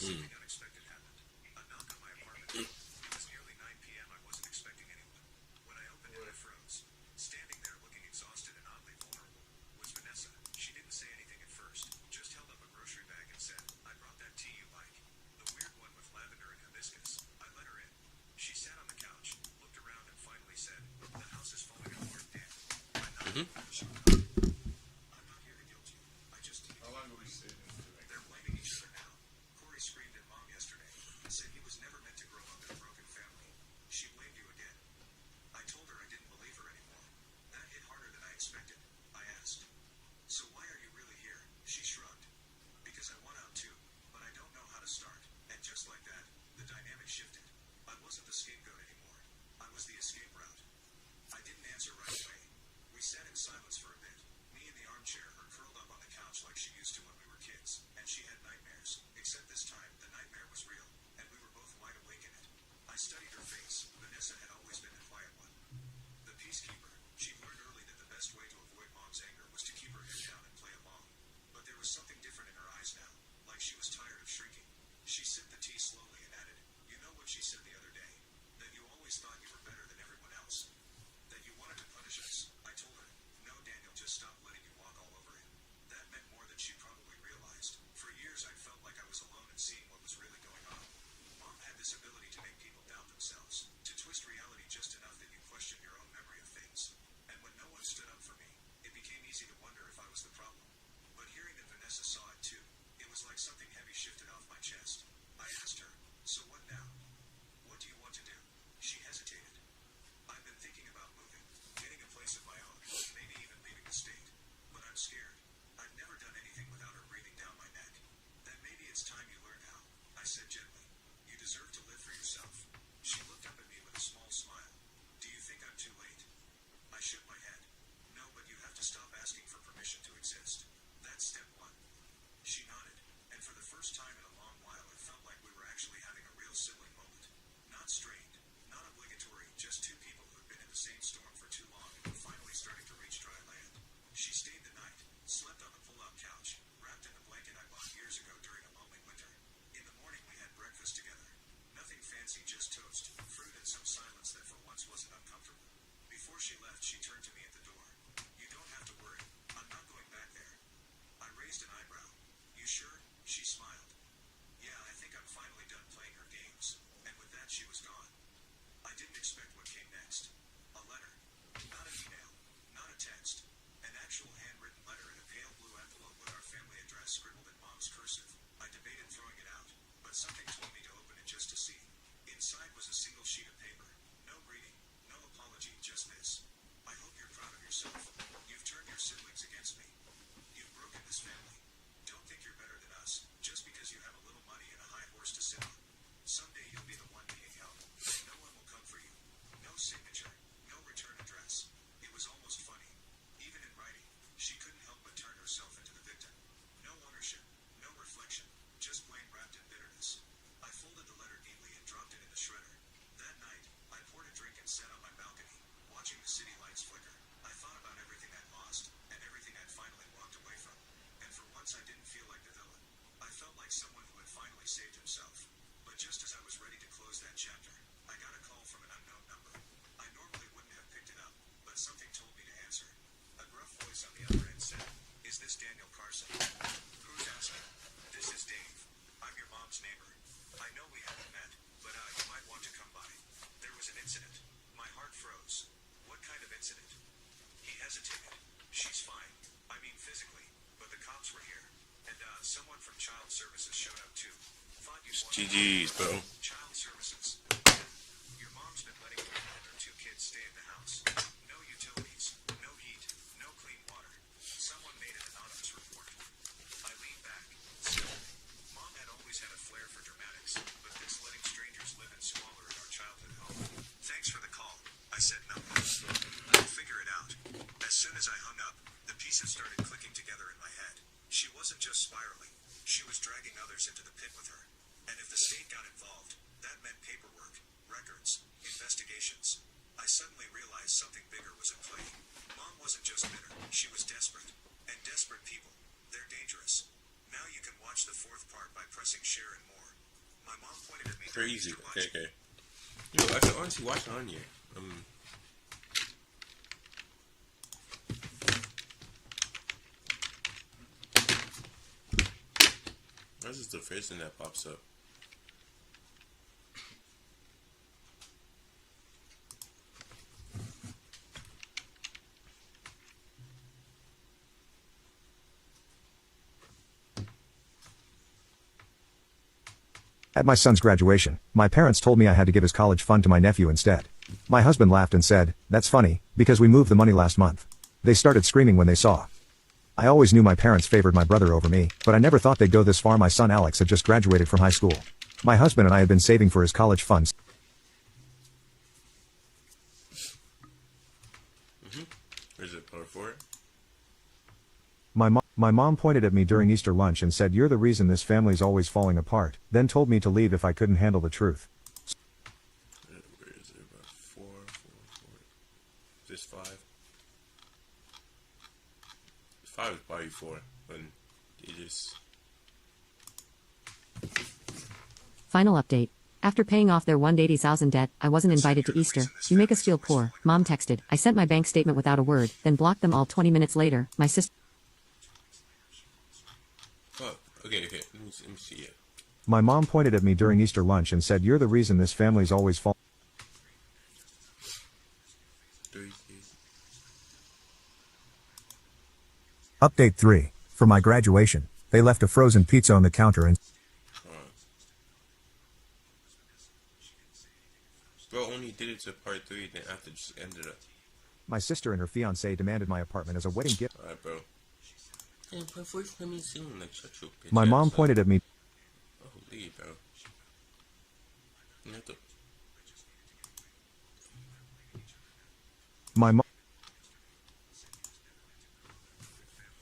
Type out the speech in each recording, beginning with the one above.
Something unexpected happened. A knock on my apartment. It was nearly 9 p.m. I wasn't expecting anyone. When I opened it, I froze. Standing there looking exhausted and oddly vulnerable was Vanessa. She didn't say anything at first, just held up a grocery bag and said, "I brought that tea you like. The weird one with lavender and hibiscus." I let her in. She sat on the couch, looked around and finally said, "The house is falling apart, Dan." I nodded. She nodded. "I'm not here to guilt you. I just need to How long will we stay in this? They're blaming each other now. Corey screamed at Mom yesterday, said he was never meant to grow up in a broken family. She blamed you again. I told her I didn't believe her anymore. That hit harder than I expected. I asked, "So why are you really here?" She shrugged. "Because I want out too, but I don't know how to start." And just like that, the dynamic shifted. I wasn't the scapegoat anymore. I was the escape route. I didn't answer right away. We sat in silence for a bit. Me in the armchair, her curled up on the couch like she used to when we were kids, and she had nightmares. Except this time, the nightmare was real, and we were both wide awake in it. I studied her face. Vanessa had always been the quiet one. The peacekeeper. She'd learned early that the best way to avoid Mom's anger was to keep her head down and play along. But there was something different in her eyes now, like she was tired of shrinking. She sipped the tea slowly and added, "You know what she said the other day? That you always thought you were better than everyone else. That you wanted to punish us." I told her, "No, Daniel, just stop letting you walk all over it." That meant more than she probably realized. For years I felt like I was alone in seeing what was really going on. Mom had this ability to make people doubt themselves, to twist reality just enough that you question your own memory of things. And when no one stood up for me, it became easy to wonder if I was the problem. But hearing that Vanessa saw it too, it was like something heavy shifted off my chest. I asked her, "So what now? What do you want to do?" She hesitated. "I've been thinking about moving, getting a place of my own, maybe even leaving the state. But I'm scared. I've never done anything without her breathing down my neck." "Then maybe it's time you learn how," I said gently. "You deserve to live for yourself." She looked up at me with a small smile. "Do you think I'm too late?" I shook my head. "No, but you have to stop asking for permission to exist. That's step one." She nodded, and for the first time in a long while it felt like we were actually having a real sibling moment. Not strained, not obligatory, just two people who had been in the same storm for too long and were finally starting to reach dry land. She stayed the night, slept on the pull-out couch, wrapped in the blanket I bought years ago during a lonely winter. In the morning we had breakfast together. Nothing fancy, just toast, fruit, and some silence that for once wasn't uncomfortable. Before she left, she turned to me at the door. "You don't have to worry. I'm not going back there." I raised an eyebrow. "You sure?" She smiled. "Yeah, I think I'm finally done playing her games." And with that she was gone. I didn't expect what came next. A letter. Not an email. Not a text. An actual handwritten letter in a pale blue envelope with our family address scribbled in Mom's cursive. I debated throwing it out, but something told me to open it just to see. Inside was a single sheet of paper. No greeting, no apology, just this. "I hope you're proud of yourself. You've turned your siblings against me. You've broken this family. Don't think you're better than us, just because you have a little money and a high horse to sit on. Someday you'll be the one needing help. No one will come for you. No signature, no return address." It was almost funny. Even in writing, she couldn't help but turn herself into the victim. No ownership, no reflection, just blame wrapped in bitterness. I folded the letter neatly and dropped it in the shredder. That night, I poured a drink and sat on my balcony, watching the city lights flicker. I thought about everything I'd lost, and everything I'd finally walked away from. And for once I didn't feel like the villain. I felt like someone who had finally saved himself. But just as I was ready to close that chapter, I got a call from an unknown number. I normally wouldn't have picked it up, but something told me to answer. A gruff voice on the other end said, "Is this Daniel Carson?" "Who's asking?" "This is Dave. I'm your mom's neighbor. I know we haven't met, but you might want to come by. There was an incident." My heart froze. "What kind of incident?" He hesitated. "She's fine. I mean physically, but the cops were here. And someone from Child Services showed up too. Thought you'd want to GG's, bro. Child Services. Your mom's been letting you and her two kids stay in the house. No utilities, no heat, no clean water. Someone made an anonymous report." I leaned back. Still, Mom had always had a flair for dramatics, but this letting strangers live in squalor in our childhood home. "Thanks for the call," I said numbly. "I'll figure it out." As soon as I hung up, the pieces started clicking together in my head. She wasn't just spiraling. She was dragging others into the pit with her. And if the state got involved, that meant paperwork, records, investigations. I suddenly realized something bigger was at play. Mom wasn't just bitter, she was desperate. And desperate people, they're dangerous. Now you can watch the fourth part. car by pressing share and more. My mom pointed at me during Crazy. Easter Okay, lunch. okay. Yo, I should honestly watch it on here. This is the first thing that pops up. At my son's graduation, my parents told me I had to give his college fund to my nephew instead. My husband laughed and said, "That's funny, because we moved the money last month." They started screaming when they saw. I always knew my parents favored my brother over me, but I never thought they'd go this far. My son Alex had just graduated from high school. My husband and I had been saving for his college funds. Is it part 4? My mom pointed at me during Easter lunch and said, "You're the reason this family's always falling apart," then told me to leave if I couldn't handle the truth. Where is it? About 4. Is this 5? 5 is probably 4. But it just... Final update. After paying off their $180,000 debt, I wasn't invited to Easter. You make us feel poor. Mom texted. I sent my bank statement without a word, then blocked them all. 20 minutes later, my sister... Oh, okay. Let me see it. My mom pointed at me during Easter lunch and said, "You're the reason this family's always falling." Update 3. For my graduation, they left a frozen pizza on the counter and... Bro only did it to part 3, then after just ended up. My sister and her fiancé demanded my apartment as a wedding gift. Alright, bro. Yeah, part 4 let me see like shut your bitch My mom ass up. pointed at me. Holy, bro. You have to... My mom...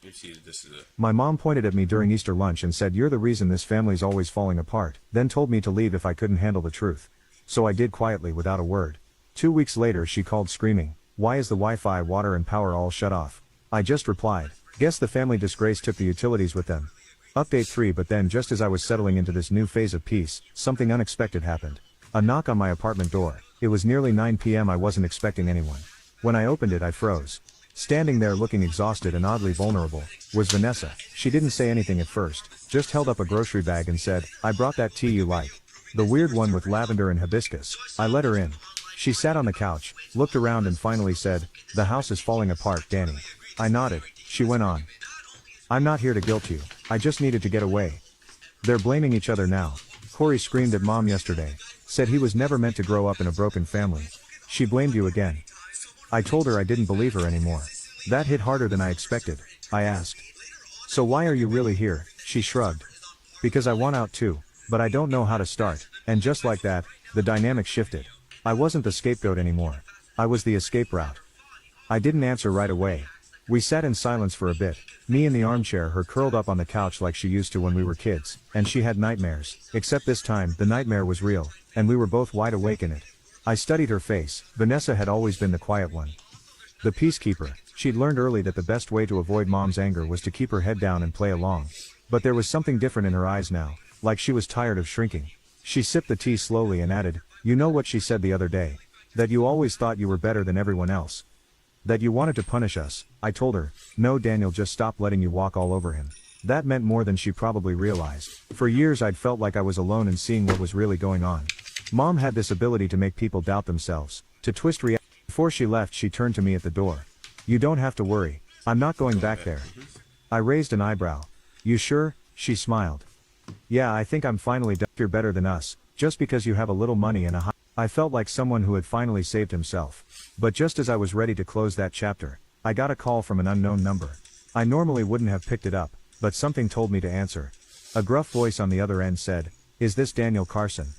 You see, this is a... My mom pointed at me during Easter lunch and said, "You're the reason this family's always falling apart," then told me to leave if I couldn't handle the truth. So I did quietly without a word. 2 weeks later she called screaming, "Why is the Wi-Fi, water and power all shut off?" I just replied, "Guess the family disgrace took the utilities with them." Update 3. But then just as I was settling into this new phase of peace, something unexpected happened. A knock on my apartment door. It was nearly 9 p.m. I wasn't expecting anyone. When I opened it I froze. Standing there looking exhausted and oddly vulnerable, was Vanessa. She didn't say anything at first, just held up a grocery bag and said, "I brought that tea you like. The weird one with lavender and hibiscus." I let her in. She sat on the couch, looked around and finally said, "The house is falling apart, Danny." I nodded. She went on, "I'm not here to guilt you. I just needed to get away. They're blaming each other now. Corey screamed at Mom yesterday. Said he was never meant to grow up in a broken family. She blamed you again." I told her I didn't believe her anymore. That hit harder than I expected. I asked, "So why are you really here?" She shrugged. "Because I want out too, but I don't know how to start." And just like that, the dynamic shifted. I wasn't the scapegoat anymore. I was the escape route. I didn't answer right away. We sat in silence for a bit, me in the armchair, her curled up on the couch like she used to when we were kids, and she had nightmares, except this time the nightmare was real, and we were both wide awake in it. I studied her face. Vanessa had always been the quiet one. The peacekeeper. She'd learned early that the best way to avoid Mom's anger was to keep her head down and play along. But there was something different in her eyes now, like she was tired of shrinking. She sipped the tea slowly and added, "You know what she said the other day? That you always thought you were better than everyone else. That you wanted to punish us." I told her, "No, Daniel just stopped letting you walk all over him." That meant more than she probably realized. For years I'd felt like I was alone in seeing what was really going on. Mom had this ability to make people doubt themselves, to twist reality. Before she left she turned to me at the door. "You don't have to worry. I'm not going back there." I raised an eyebrow. "You sure?" She smiled. "Yeah, I think I'm finally done. You're better than us, just because you have a little money and a high..." I felt like someone who had finally saved himself. But just as I was ready to close that chapter, I got a call from an unknown number. I normally wouldn't have picked it up, but something told me to answer. A gruff voice on the other end said, "Is this Daniel Carson?"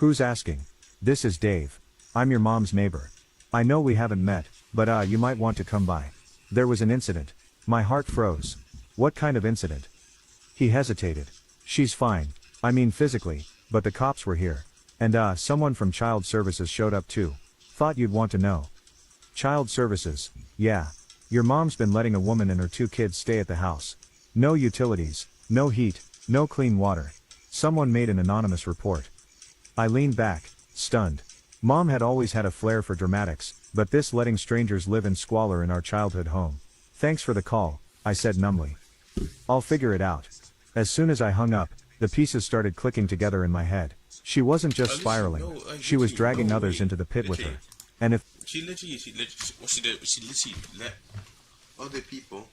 "Who's asking?" "This is Dave. I'm your mom's neighbor. I know we haven't met, but you might want to come by. There was an incident." My heart froze. "What kind of incident?" He hesitated. "She's fine. I mean physically, but the cops were here. And someone from Child Services showed up too. Thought you'd want to know." "Child Services?" "Yeah. Your mom's been letting a woman and her 2 kids stay at the house. No utilities, no heat, No clean water. Someone made an anonymous report. I leaned back, stunned. Mom had always had a flair for dramatics, but this letting strangers live in squalor in our childhood home. Thanks for the call, I said numbly. I'll figure it out. As soon as I hung up, the pieces started clicking together in my head. She wasn't just spiraling, she was dragging others into the pit with her. And if She literally, what she did, she literally let other people,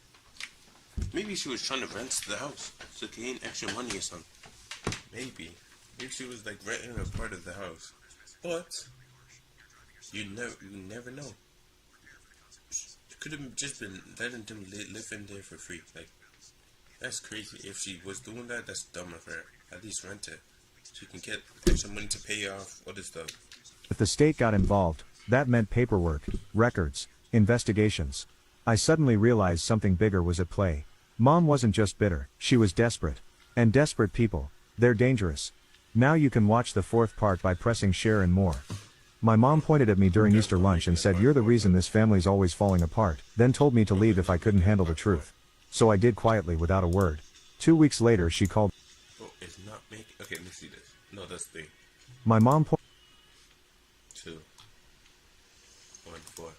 maybe she was trying to rent the house, so to gain extra money or something. Maybe she was like renting a part of the house. But, you never know. It could have just been letting them live in there for free. Like, that's crazy. If she was doing that, that's dumb of her. At least rent it. She can get extra money to pay off other stuff. If the state got involved, that meant paperwork, records, investigations. I suddenly realized something bigger was at play. Mom wasn't just bitter, she was desperate. And desperate people, they're dangerous. Now you can watch the 4th part by pressing share and more. My mom pointed at me during Easter lunch and said, "You're the reason this family's always falling apart," then told me to leave if I couldn't handle the truth. So I did quietly without a word. 2 weeks later she called. Oh, it's not making. Okay, let me see this. No, that's 3. My mom 2, 1, 4.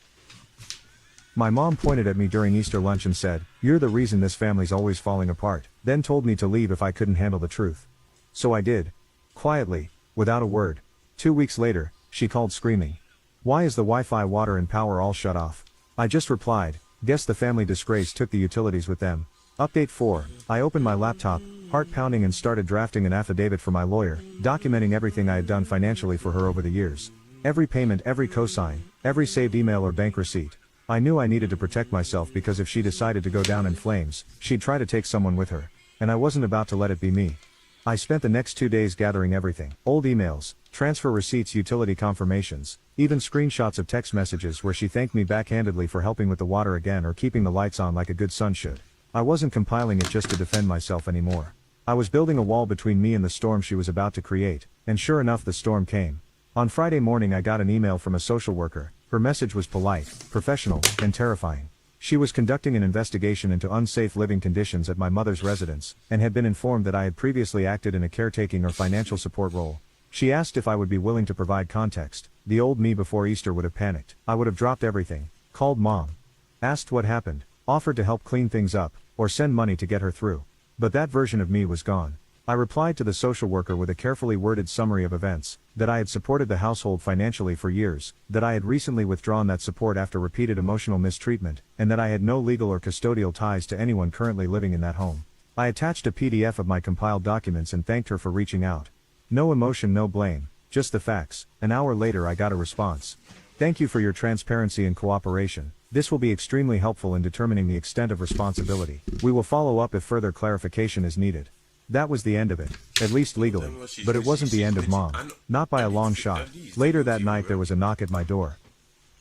My mom pointed at me during Easter lunch and said, "You're the reason this family's always falling apart," then told me to leave if I couldn't handle the truth. So I did. Quietly, without a word. 2 weeks later, she called screaming. "Why is the Wi-Fi, water and power all shut off?" I just replied, "Guess the family disgrace took the utilities with them." Update 4. I opened my laptop, heart pounding, and started drafting an affidavit for my lawyer, documenting everything I had done financially for her over the years. Every payment, every cosign, every saved email or bank receipt. I knew I needed to protect myself because if she decided to go down in flames, she'd try to take someone with her. And I wasn't about to let it be me. I spent the next 2 days gathering everything. Old emails, transfer receipts, utility confirmations, even screenshots of text messages where she thanked me backhandedly for helping with the water again or keeping the lights on like a good son should. I wasn't compiling it just to defend myself anymore. I was building a wall between me and the storm she was about to create, and sure enough the storm came. On Friday morning I got an email from a social worker. Her message was polite, professional, and terrifying. She was conducting an investigation into unsafe living conditions at my mother's residence, and had been informed that I had previously acted in a caretaking or financial support role. She asked if I would be willing to provide context. The old me before Easter would have panicked. I would have dropped everything, called mom, asked what happened, offered to help clean things up, or send money to get her through. But that version of me was gone. I replied to the social worker with a carefully worded summary of events, that I had supported the household financially for years, that I had recently withdrawn that support after repeated emotional mistreatment, and that I had no legal or custodial ties to anyone currently living in that home. I attached a PDF of my compiled documents and thanked her for reaching out. No emotion, no blame, just the facts. An hour later I got a response. "Thank you for your transparency and cooperation. This will be extremely helpful in determining the extent of responsibility. We will follow up if further clarification is needed." That was the end of it, at least legally, but it wasn't the end of mom. Not by a long shot. Later that night there was a knock at my door.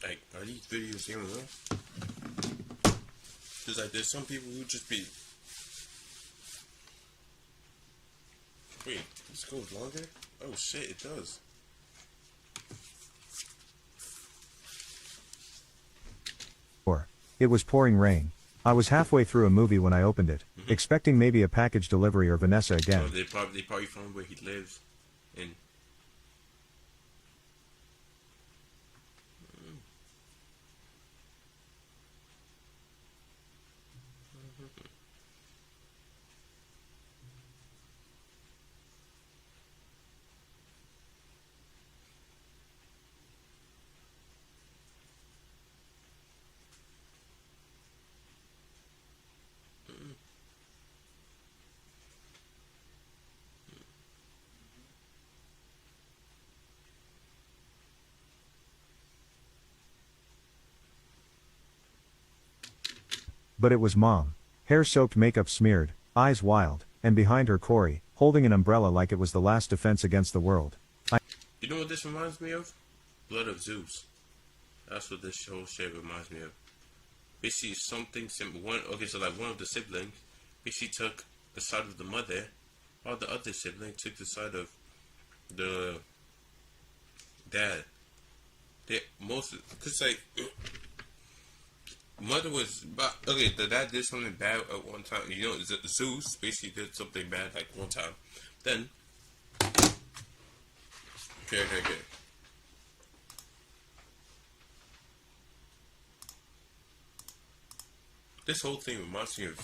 Like, are these videos here real? Cause like, there's some people who just be. Wait, this goes longer? Oh shit, it does. It was pouring rain. I was halfway through a movie when I opened it, expecting maybe a package delivery or Vanessa again. So they probably found where he lives, and But it was mom. Hair soaked, makeup smeared, eyes wild, and behind her Corey, holding an umbrella like it was the last defense against the world. you know what this reminds me of? Blood of Zeus. That's what this whole shit reminds me of. Basically, something simple. One of the siblings basically took the side of the mother, while the other sibling took the side of the dad. They cause like mother was, but okay, the dad did something bad at one time. You know, Zeus basically did something bad like one time. Then, okay. This whole thing reminds me of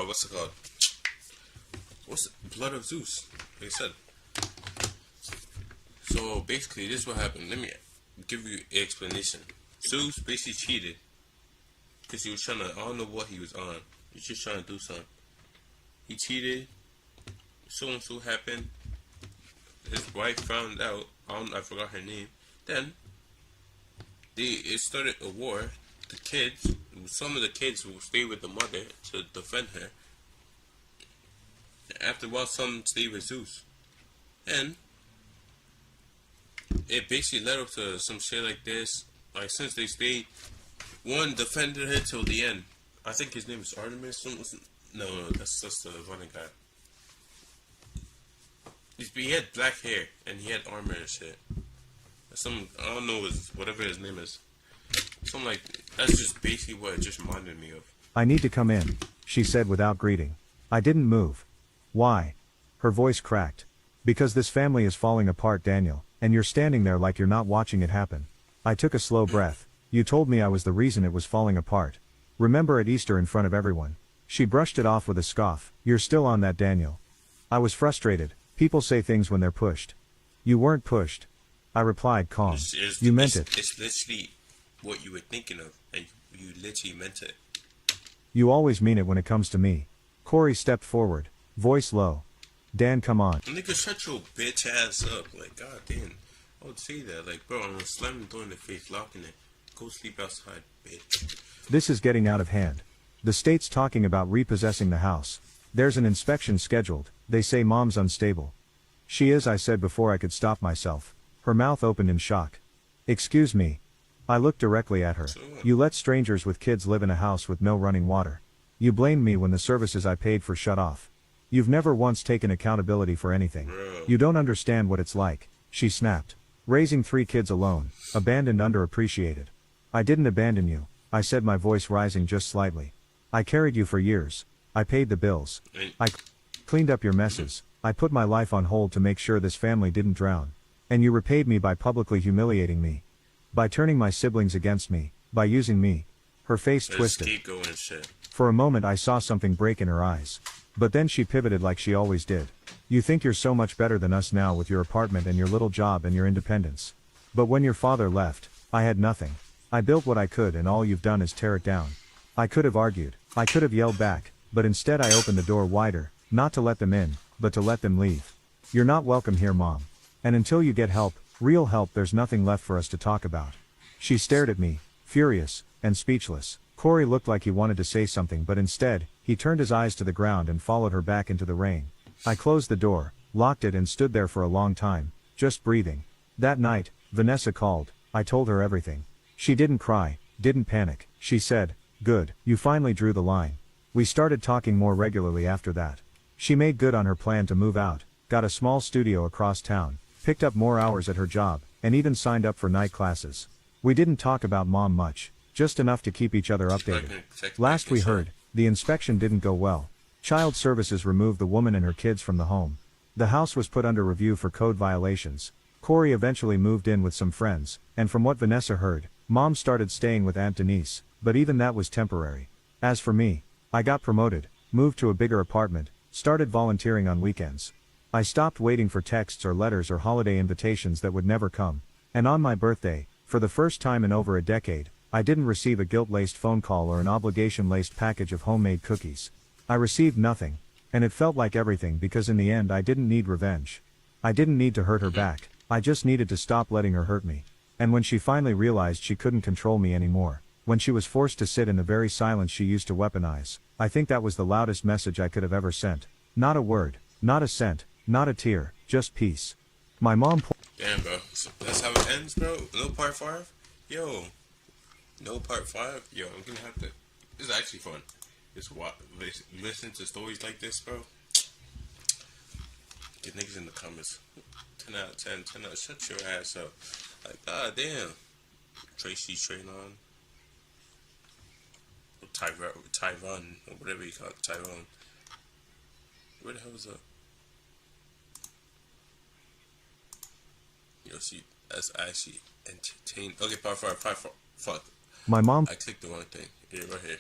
what's it called? What's it? Blood of Zeus? Like I said. So basically, this is what happened. Let me give you an explanation. Zeus basically cheated because he was trying to. I don't know what he was on. He was just trying to do something. He cheated. So and so happened. His wife found out. I forgot her name. Then it started a war. The kids, some of the kids will stay with the mother to defend her. After a while, some stay with Zeus, and it basically led up to some shit like this. Like since they stayed, one defended her till the end. I think his name is Artemis. No, that's just the running guy. He had black hair and he had armor and shit. I don't know whatever his name is. Something like that's just basically what it just reminded me of. I need to come in, she said without greeting. I didn't move. Why? Her voice cracked. Because this family is falling apart, Daniel, and you're standing there like you're not watching it happen. I took a slow breath. You told me I was the reason it was falling apart. Remember at Easter in front of everyone. She brushed it off with a scoff. You're still on that, Daniel. I was frustrated. People say things when they're pushed. You weren't pushed. I replied calm. You meant it. It's literally what you were thinking of, and you literally meant it. You always mean it when it comes to me. Corey stepped forward, voice low. Dan, come on. Nigga, shut your bitch ass up. Like, god damn. I would say that. Like, bro, I'm gonna slam the door in the face, locking it. Go sleep outside, bitch. This is getting out of hand. The state's talking about repossessing the house. There's an inspection scheduled. They say mom's unstable. She is, I said before I could stop myself. Her mouth opened in shock. Excuse me. I looked directly at her. You let strangers with kids live in a house with no running water. You blamed me when the services I paid for shut off. You've never once taken accountability for anything. Bro. You don't understand what it's like, she snapped. Raising 3 kids alone, abandoned, underappreciated. I didn't abandon you, I said, my voice rising just slightly. I carried you for years. I paid the bills. I cleaned up your messes. I put my life on hold to make sure this family didn't drown. And you repaid me by publicly humiliating me. By turning my siblings against me. By using me. Her face twisted. For a moment I saw something break in her eyes. But then she pivoted like she always did. You think you're so much better than us now with your apartment and your little job and your independence. But when your father left, I had nothing. I built what I could and all you've done is tear it down. I could have argued. I could have yelled back. But instead I opened the door wider, not to let them in, but to let them leave. You're not welcome here, Mom. And until you get help, real help, there's nothing left for us to talk about. She stared at me, furious, and speechless. Corey looked like he wanted to say something, but instead, he turned his eyes to the ground and followed her back into the rain. I closed the door, locked it, and stood there for a long time, just breathing. That night, Vanessa called. I told her everything. She didn't cry, didn't panic. She said, "Good, you finally drew the line." We started talking more regularly after that. She made good on her plan to move out, got a small studio across town, picked up more hours at her job, and even signed up for night classes. We didn't talk about Mom much, just enough to keep each other updated. Last we heard, the inspection didn't go well. Child Services removed the woman and her kids from the home. The house was put under review for code violations. Corey eventually moved in with some friends, and from what Vanessa heard, Mom started staying with Aunt Denise, but even that was temporary. As for me, I got promoted, moved to a bigger apartment, started volunteering on weekends. I stopped waiting for texts or letters or holiday invitations that would never come. And on my birthday, for the first time in over a decade, I didn't receive a guilt-laced phone call or an obligation-laced package of homemade cookies. I received nothing, and it felt like everything because in the end I didn't need revenge. I didn't need to hurt her back, I just needed to stop letting her hurt me. And when she finally realized she couldn't control me anymore, when she was forced to sit in the very silence she used to weaponize, I think that was the loudest message I could have ever sent. Not a word, not a cent, not a tear, just peace. My mom Damn, bro. So that's how it ends, bro? No part 5? Yo. No part 5? Yo, I'm gonna have to... This is actually fun. Just listen to stories like this, bro. Get niggas in the comments. 10 out of 10, 10 out. Shut your ass up. Like, god damn. Tracy Traylon. Taiwan, or whatever you call it, Taiwan. Where the hell is that? See, that's actually entertaining. Okay, part four. Fuck. My mom. I clicked the wrong thing. Yeah, right here.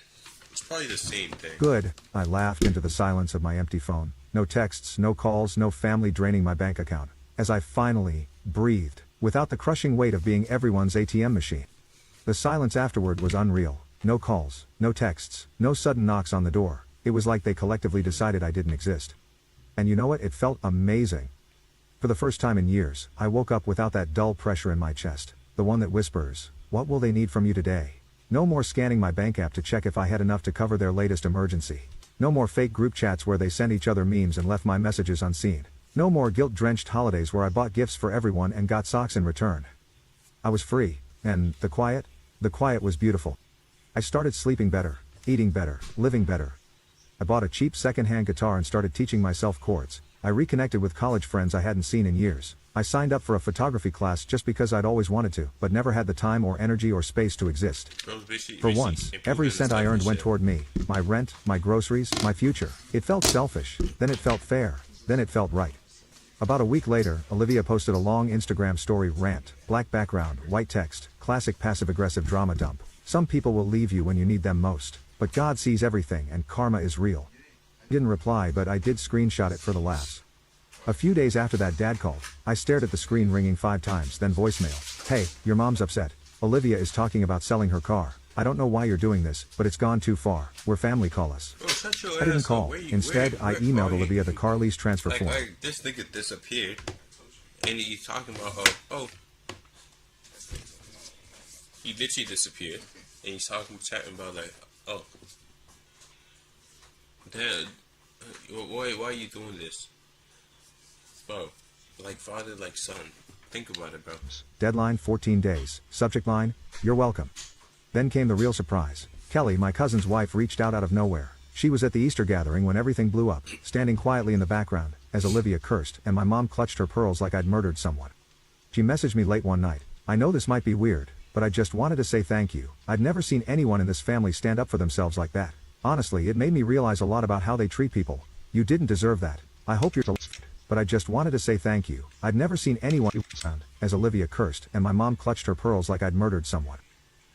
It's probably the same thing. Good, I laughed into the silence of my empty phone. No texts, no calls, no family draining my bank account. As I finally breathed, without the crushing weight of being everyone's ATM machine. The silence afterward was unreal. No calls, no texts, no sudden knocks on the door. It was like they collectively decided I didn't exist. And you know what? It felt amazing. For the first time in years, I woke up without that dull pressure in my chest. The one that whispers, "What will they need from you today?" No more scanning my bank app to check if I had enough to cover their latest emergency. No more fake group chats where they sent each other memes and left my messages unseen. No more guilt-drenched holidays where I bought gifts for everyone and got socks in return. I was free, and the quiet was beautiful. I started sleeping better, eating better, living better. I bought a cheap second-hand guitar and started teaching myself chords. I reconnected with college friends I hadn't seen in years. I signed up for a photography class just because I'd always wanted to, but never had the time or energy or space to exist. For once, every cent I earned went toward me, my rent, my groceries, my future. It felt selfish, then it felt fair, then it felt right. About a week later, Olivia posted a long Instagram story rant, black background, white text, classic passive-aggressive drama dump. Some people will leave you when you need them most, but God sees everything and karma is real. I didn't reply, but I did screenshot it for the laughs. A few days after that dad called, I stared at the screen ringing 5 times, then voicemail. "Hey, your mom's upset. Olivia is talking about selling her car. I don't know why you're doing this, but it's gone too far. We're family, call us." I didn't call. Instead, I emailed Olivia the car lease transfer form. Like this nigga disappeared, and he's talking about he literally disappeared, and he's chatting about like, Dad, why are you doing this? Bro, like father, like son. Think about it, bro. Deadline 14 days. Subject line, "You're welcome." Then came the real surprise. Kelly, my cousin's wife, reached out of nowhere. She was at the Easter gathering when everything blew up, standing quietly in the background, as Olivia cursed, and my mom clutched her pearls like I'd murdered someone. She messaged me late one night. "I know this might be weird, but I just wanted to say thank you. I'd never seen anyone in this family stand up for themselves like that. Honestly, it made me realize a lot about how they treat people. You didn't deserve that. I hope you're but I just wanted to say thank you. I'd never seen anyone," as Olivia cursed, and my mom clutched her pearls like I'd murdered someone.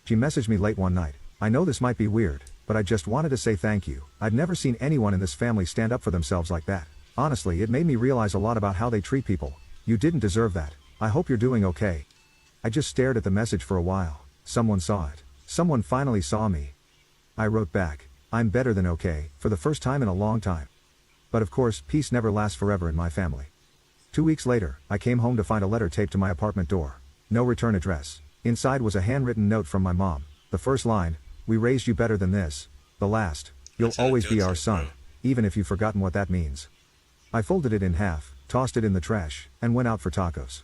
She messaged me late one night. "I know this might be weird, but I just wanted to say thank you. I'd never seen anyone in this family stand up for themselves like that. Honestly, it made me realize a lot about how they treat people. You didn't deserve that. I hope you're doing okay." I just stared at the message for a while. Someone saw it. Someone finally saw me. I wrote back, "I'm better than okay," for the first time in a long time. But of course, peace never lasts forever in my family. 2 weeks later, I came home to find a letter taped to my apartment door. No return address. Inside was a handwritten note from my mom. The first line, "We raised you better than this." The last, "You'll always be our son, even if you've forgotten what that means." I folded it in half, tossed it in the trash, and went out for tacos.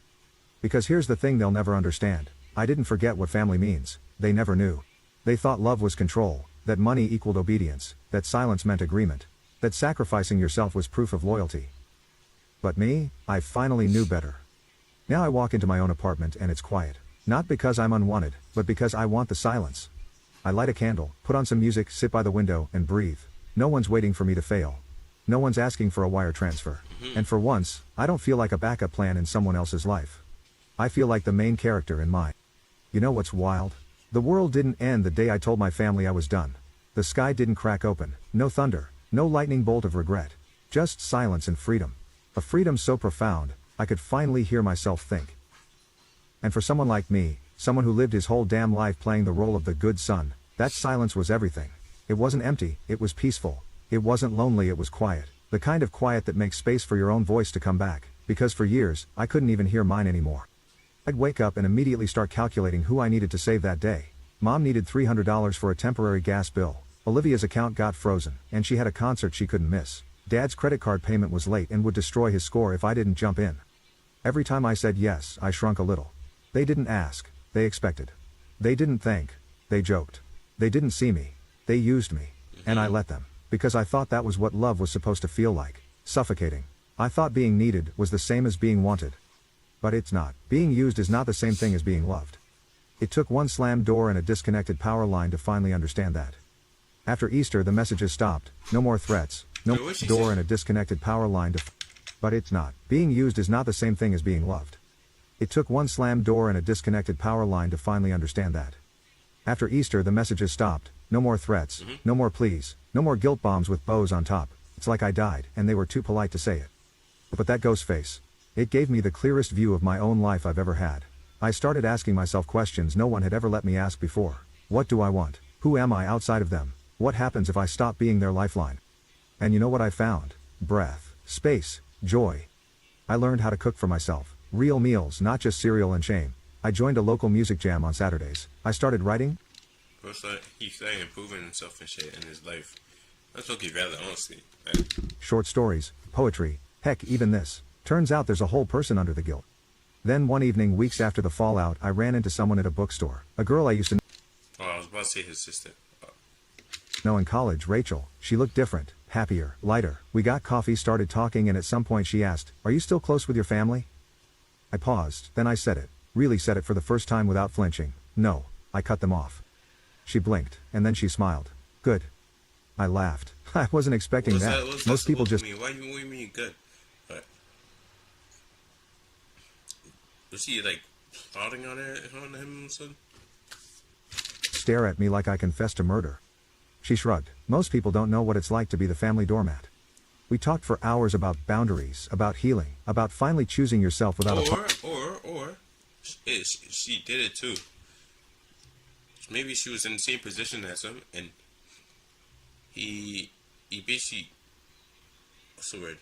Because here's the thing they'll never understand. I didn't forget what family means. They never knew. They thought love was control, that money equaled obedience, that silence meant agreement, that sacrificing yourself was proof of loyalty. But me, I finally knew better. Now I walk into my own apartment and it's quiet. Not because I'm unwanted, but because I want the silence. I light a candle, put on some music, sit by the window, and breathe. No one's waiting for me to fail. No one's asking for a wire transfer. And for once, I don't feel like a backup plan in someone else's life. I feel like the main character in mine. You know what's wild? The world didn't end the day I told my family I was done. The sky didn't crack open, no thunder, no lightning bolt of regret. Just silence and freedom. A freedom so profound, I could finally hear myself think. And for someone like me, someone who lived his whole damn life playing the role of the good son, that silence was everything. It wasn't empty, it was peaceful. It wasn't lonely, it was quiet. The kind of quiet that makes space for your own voice to come back, because for years, I couldn't even hear mine anymore. I'd wake up and immediately start calculating who I needed to save that day. Mom needed $300 for a temporary gas bill. Olivia's account got frozen, and she had a concert she couldn't miss. Dad's credit card payment was late and would destroy his score if I didn't jump in. Every time I said yes, I shrunk a little. They didn't ask, they expected. They didn't think, they joked. They didn't see me, they used me. And I let them. Because I thought that was what love was supposed to feel like. Suffocating. I thought being needed was the same as being wanted. But it's not. Being used is not the same thing as being loved. It took one slammed door and a disconnected power line to finally understand that. After Easter, the messages stopped. No more threats. No Wait, what'd she door say? and a disconnected power line to. But it's not. Being used is not the same thing as being loved. It took one slammed door and a disconnected power line to finally understand that. After Easter, the messages stopped. No more threats. No more pleas. No more guilt bombs with bows on top. It's like I died, and they were too polite to say it. But that ghost face. It gave me the clearest view of my own life I've ever had. I started asking myself questions no one had ever let me ask before. What do I want? Who am I outside of them? What happens if I stop being their lifeline? And you know what I found? Breath, space, joy. I learned how to cook for myself. Real meals, not just cereal and shame. I joined a local music jam on Saturdays. I started writing. First, he's like improving himself and shit in his life. That's what he's rather, honestly. Man. Short stories, poetry, heck, even this. Turns out there's a whole person under the guilt. Then one evening, weeks after the fallout, I ran into someone at a bookstore. A girl I used to Oh, I was about to say his sister. know in college, Rachel. She looked different, happier, lighter. We got coffee, started talking, and at some point she asked, "Are you still close with your family?" I paused, then I said it. Really said it for the first time without flinching. No, I cut them off. She blinked, and then she smiled. Good. I laughed. I wasn't expecting that. What's Most people just... mean? What do you mean good? But was he like plotting on him or something? stare at me like I confessed to murder. She shrugged. Most people don't know what it's like to be the family doormat. We talked for hours about boundaries, about healing, about finally choosing yourself without Or she did it too. Maybe she was in the same position as him, and he basically, what's the word?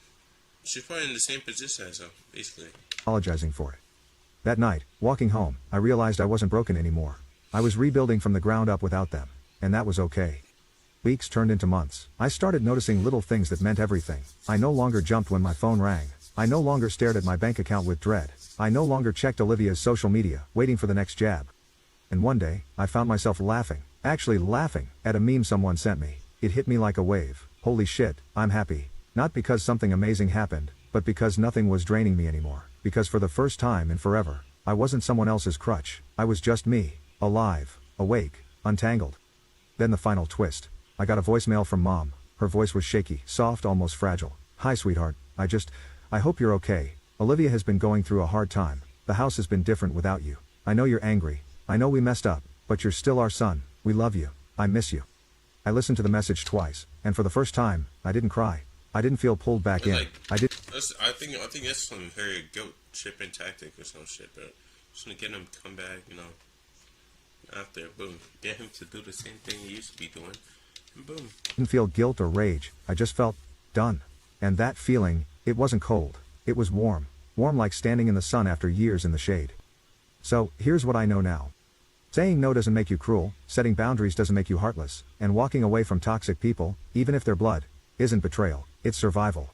She's probably in the same position as him, basically. apologizing for it. That night, walking home, I realized I wasn't broken anymore. I was rebuilding from the ground up without them, and that was okay. Weeks turned into months. I started noticing little things that meant everything. I no longer jumped when my phone rang. I no longer stared at my bank account with dread. I no longer checked Olivia's social media, waiting for the next jab. And one day, I found myself laughing, actually laughing, at a meme someone sent me. It hit me like a wave. Holy shit, I'm happy. Not because something amazing happened, but because nothing was draining me anymore. Because for the first time in forever, I wasn't someone else's crutch. I was just me. Alive, awake, untangled. Then the final twist. I got a voicemail from Mom. Her voice was shaky, soft, almost fragile. "Hi, sweetheart. I hope you're okay. Olivia has been going through a hard time. The house has been different without you. I know you're angry. I know we messed up, but you're still our son. We love you. I miss you." I listened to the message twice, and for the first time, I didn't cry. I didn't feel pulled back in. I think that's some very guilt tripping tactic or some shit, but just to get him to come back, after boom, get him to do the same thing he used to be doing, and boom. Didn't feel guilt or rage. I just felt done. And that feeling, it wasn't cold. It was warm. Warm like standing in the sun after years in the shade. So, here's what I know now. Saying no doesn't make you cruel, setting boundaries doesn't make you heartless, and walking away from toxic people, even if they're blood, isn't betrayal, it's survival.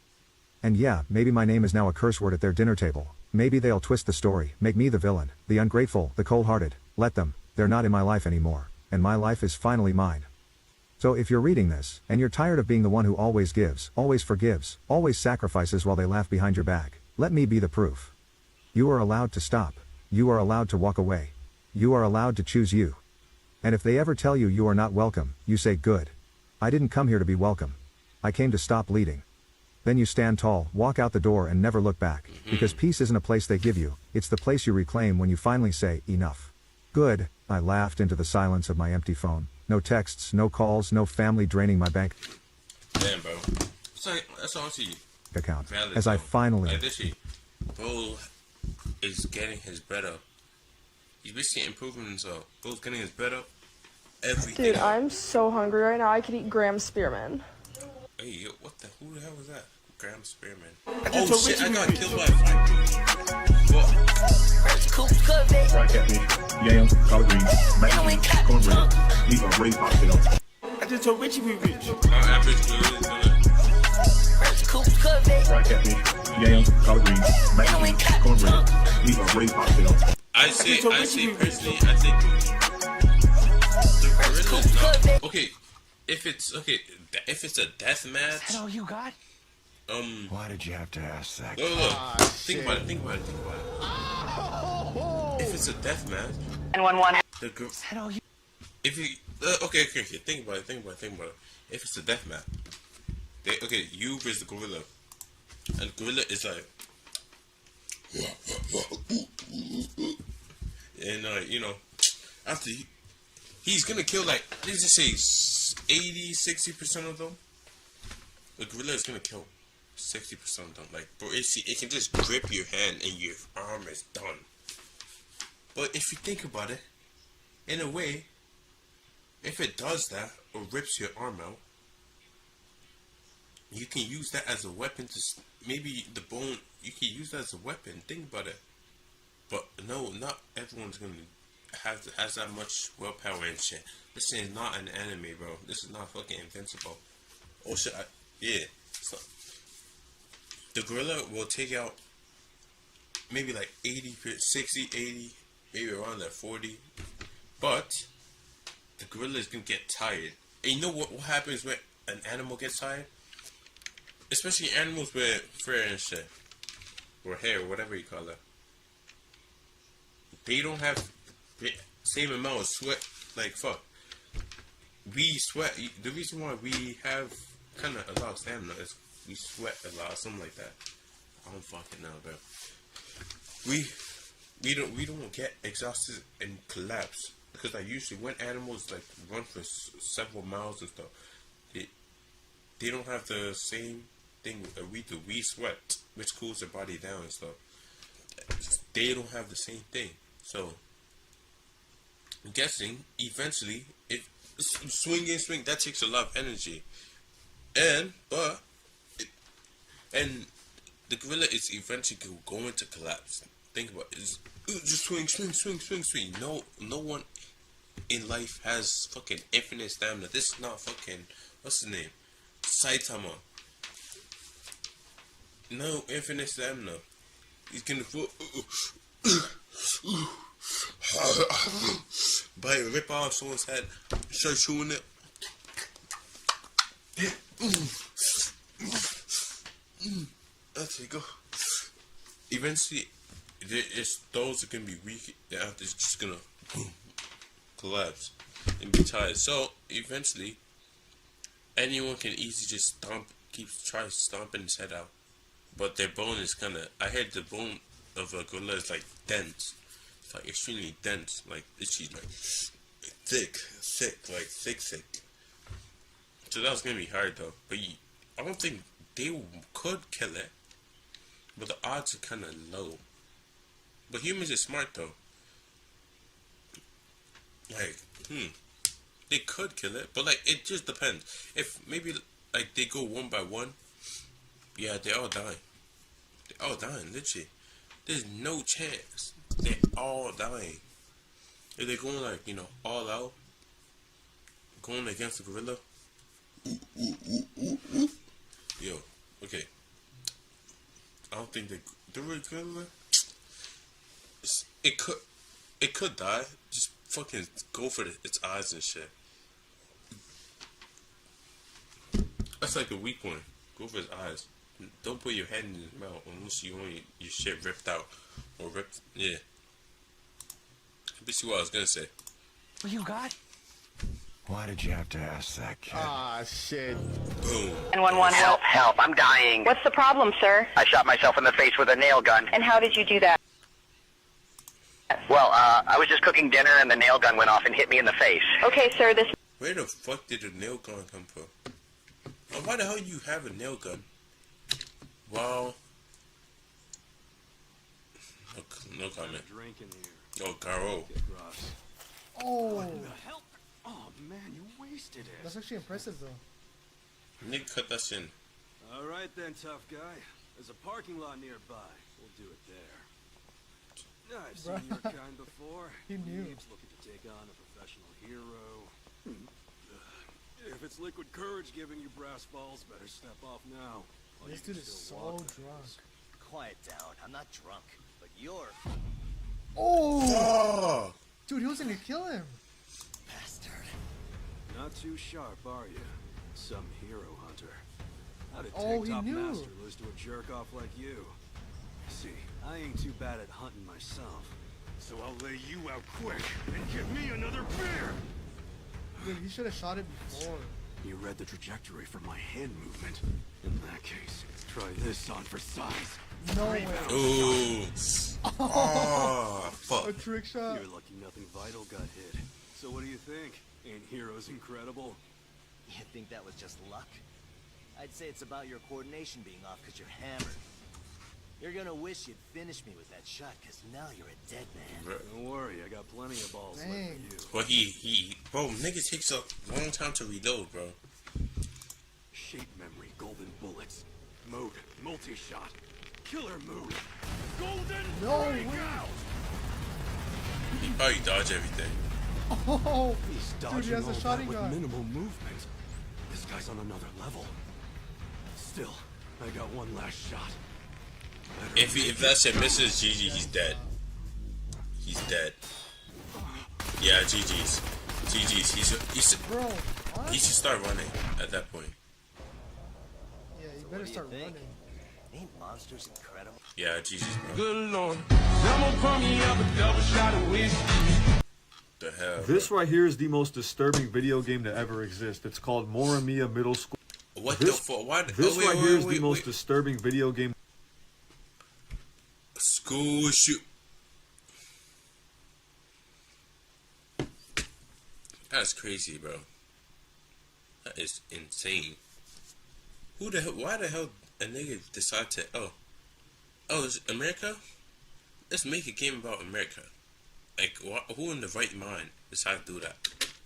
And yeah, maybe my name is now a curse word at their dinner table. Maybe they'll twist the story, make me the villain, the ungrateful, the cold-hearted. Let them. They're not in my life anymore, and my life is finally mine. So if you're reading this, and you're tired of being the one who always gives, always forgives, always sacrifices while they laugh behind your back, let me be the proof. You are allowed to stop. You are allowed to walk away. You are allowed to choose you. And if they ever tell you you are not welcome, you say good. I didn't come here to be welcome. I came to stop bleeding. Then you stand tall, walk out the door and never look back, because peace isn't a place they give you, it's the place you reclaim when you finally say, enough. Good, I laughed into the silence of my empty phone. No texts, no calls, no family draining my bank Damn, bro. It's like, that's honestly account. valid, As I though. finally... Like this shit, bro is getting his bread up. He's basically improving himself. Bro's getting his bread up. Everything. Dude, up. I'm so hungry right now. I could eat Graham Spearman. Hey, yo, who the hell was that? Graham Spearman. Oh shit, I got killed by a fire. Fried catfish, yams, collard greens, mashed beans, cornbread. These are great cocktails. I just told Richie we rich. Our average food is gonna. Fried catfish, yams, collard greens, mashed beans, cornbread. These are great cocktails. I say personally, I think the gorilla is not okay. If it's a death match. That's all you got? Why did you have to ask that? Look. Think about it. If it's a death match, 911. the That all you... if Okay. Think about it. If it's a death map, you versus the gorilla, and the gorilla is like, and after he's gonna kill like, let's just say 80-60% of them. The gorilla is gonna kill 60% of them. Like, bro, it can just grip your hand and your arm is done. But if you think about it, in a way, if it does that or rips your arm out, you can use that as a weapon to maybe the bone. You can use that as a weapon. Think about it. But no, not everyone's gonna has that much willpower and shit. This is not an anime, bro. This is not fucking invincible. Oh shit, So, the gorilla will take out maybe like 80, 60, 80, maybe around that 40. But the gorilla is gonna get tired. And you know what happens when an animal gets tired? Especially animals with fur and shit. Or hair, whatever you call it. They don't have the same amount of sweat. Like, fuck. We sweat. The reason why we have kind of a lot of stamina is we sweat a lot, something like that. I don't fucking know, bro. We don't get exhausted and collapse because like usually when animals like run for several miles and stuff, they don't have the same thing that we do. We sweat, which cools their body down and stuff. They don't have the same thing. So I'm guessing eventually swing, that takes a lot of energy. And the gorilla is eventually going to collapse. Think about it. It's just swing. No one in life has fucking infinite stamina. This is not fucking, what's his name? Saitama. No infinite stamina. He's gonna rip off someone's head, start chewing it. There you go. Eventually, those are gonna be weak. After it's just gonna collapse and be tired. So eventually, anyone can easily just try stomping his head out. But their bone is kind of. I heard the bone of a gorilla is like dense. It's like extremely dense. Like it's like thick. So that was gonna be hard though. But I don't think they could kill it. But the odds are kind of low. But humans are smart though. Like, they could kill it, but like it just depends. If maybe like they go one by one, yeah, they all die. They all dying, literally. There's no chance. They're all dying. If they're going like, all out, going against the gorilla. Yo, okay. I don't think the gorilla. It could die. Just fucking go for its eyes and shit. That's like a weak one. Go for his eyes. Don't put your head in his mouth unless you want your shit ripped out or ripped. Yeah. Let's see what I was gonna say. What you got? Why did you have to ask that, kid? Ah, shit. Boom. 911, help, I'm dying. What's the problem, sir? I shot myself in the face with a nail gun. And how did you do that? Well, I was just cooking dinner and the nail gun went off and hit me in the face. Okay, sir, this... Where the fuck did the nail gun come from? Oh, why the hell you have a nail gun? Wow. No comment. Oh, Caro. Oh. What the hell? Oh, man, you wasted it. That's actually impressive, though. Nick, cut that in. All right, then, tough guy. There's a parking lot nearby. We'll do it there. I've seen your kind before. He knew. He's looking to take on a professional hero. If it's liquid courage giving you brass balls, better step off now. This dude is so drunk. Quiet down. I'm not drunk, but you're... Oh! Dude, he was gonna kill him. Bastard. Not too sharp, are you? Some hero hunter. How'd a He tank-top knew. master lose to a jerk-off like you? See, I ain't too bad at hunting myself. So I'll lay you out quick and give me another beer! Dude, he should have shot it before. You read the trajectory from my hand movement. In that case, try this on for size. No way. Ooh. Oh, A fuck. trick shot. You're lucky nothing vital got hit. So what do you think? Ain't heroes incredible? You think that was just luck? I'd say it's about your coordination being off because you're hammered. You're gonna wish you'd finished me with that shot, because now you're a dead man. Don't worry, I got plenty of balls left Dang. for you. Well, bro, nigga takes a long time to reload, bro. Shape memory, golden bullets. Mode, multi-shot. Killer move. Golden No breakout! He probably dodge everything. Oh, He's dude, dodging he has all a that shotgun with gun. minimal movement. This guy's on another level. Still, I got one last shot. If that shit misses, GG, he's dead. He's dead. Yeah, GG's. GG's. Bro, what? He should start running at that point. Yeah, you So better what do you start think? running. Ain't monsters incredible? Yeah, GG's, bro. Good lord. Someone pour me up a double shot of whiskey. The hell. This right here is the most disturbing video game to ever exist. It's called Morimiya Middle School. What the fuck? Why? This right here is the most disturbing video game. School shoot. That's crazy, bro. That is insane. Who the hell? Why the hell a nigga decide to? Oh, it's America. Let's make a game about America. Like, who in the right mind decided to do that?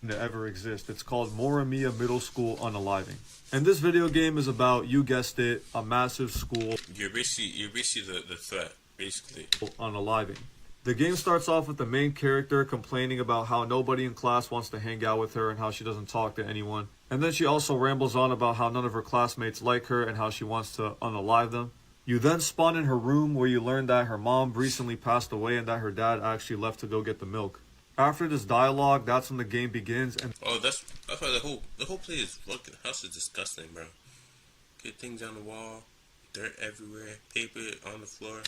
To ever exist. It's called Morimiya Middle School Unaliving. And this video game is about, you guessed it, a massive school. You're basically the threat, basically. Unaliving. The game starts off with the main character complaining about how nobody in class wants to hang out with her and how she doesn't talk to anyone. And then she also rambles on about how none of her classmates like her and how she wants to unalive them. You then spawn in her room where you learn that her mom recently passed away and that her dad actually left to go get the milk. After this dialogue, that's when the game begins. And that's why the whole place is fucking house is disgusting, bro. Get things on the wall, dirt everywhere, paper on the floor.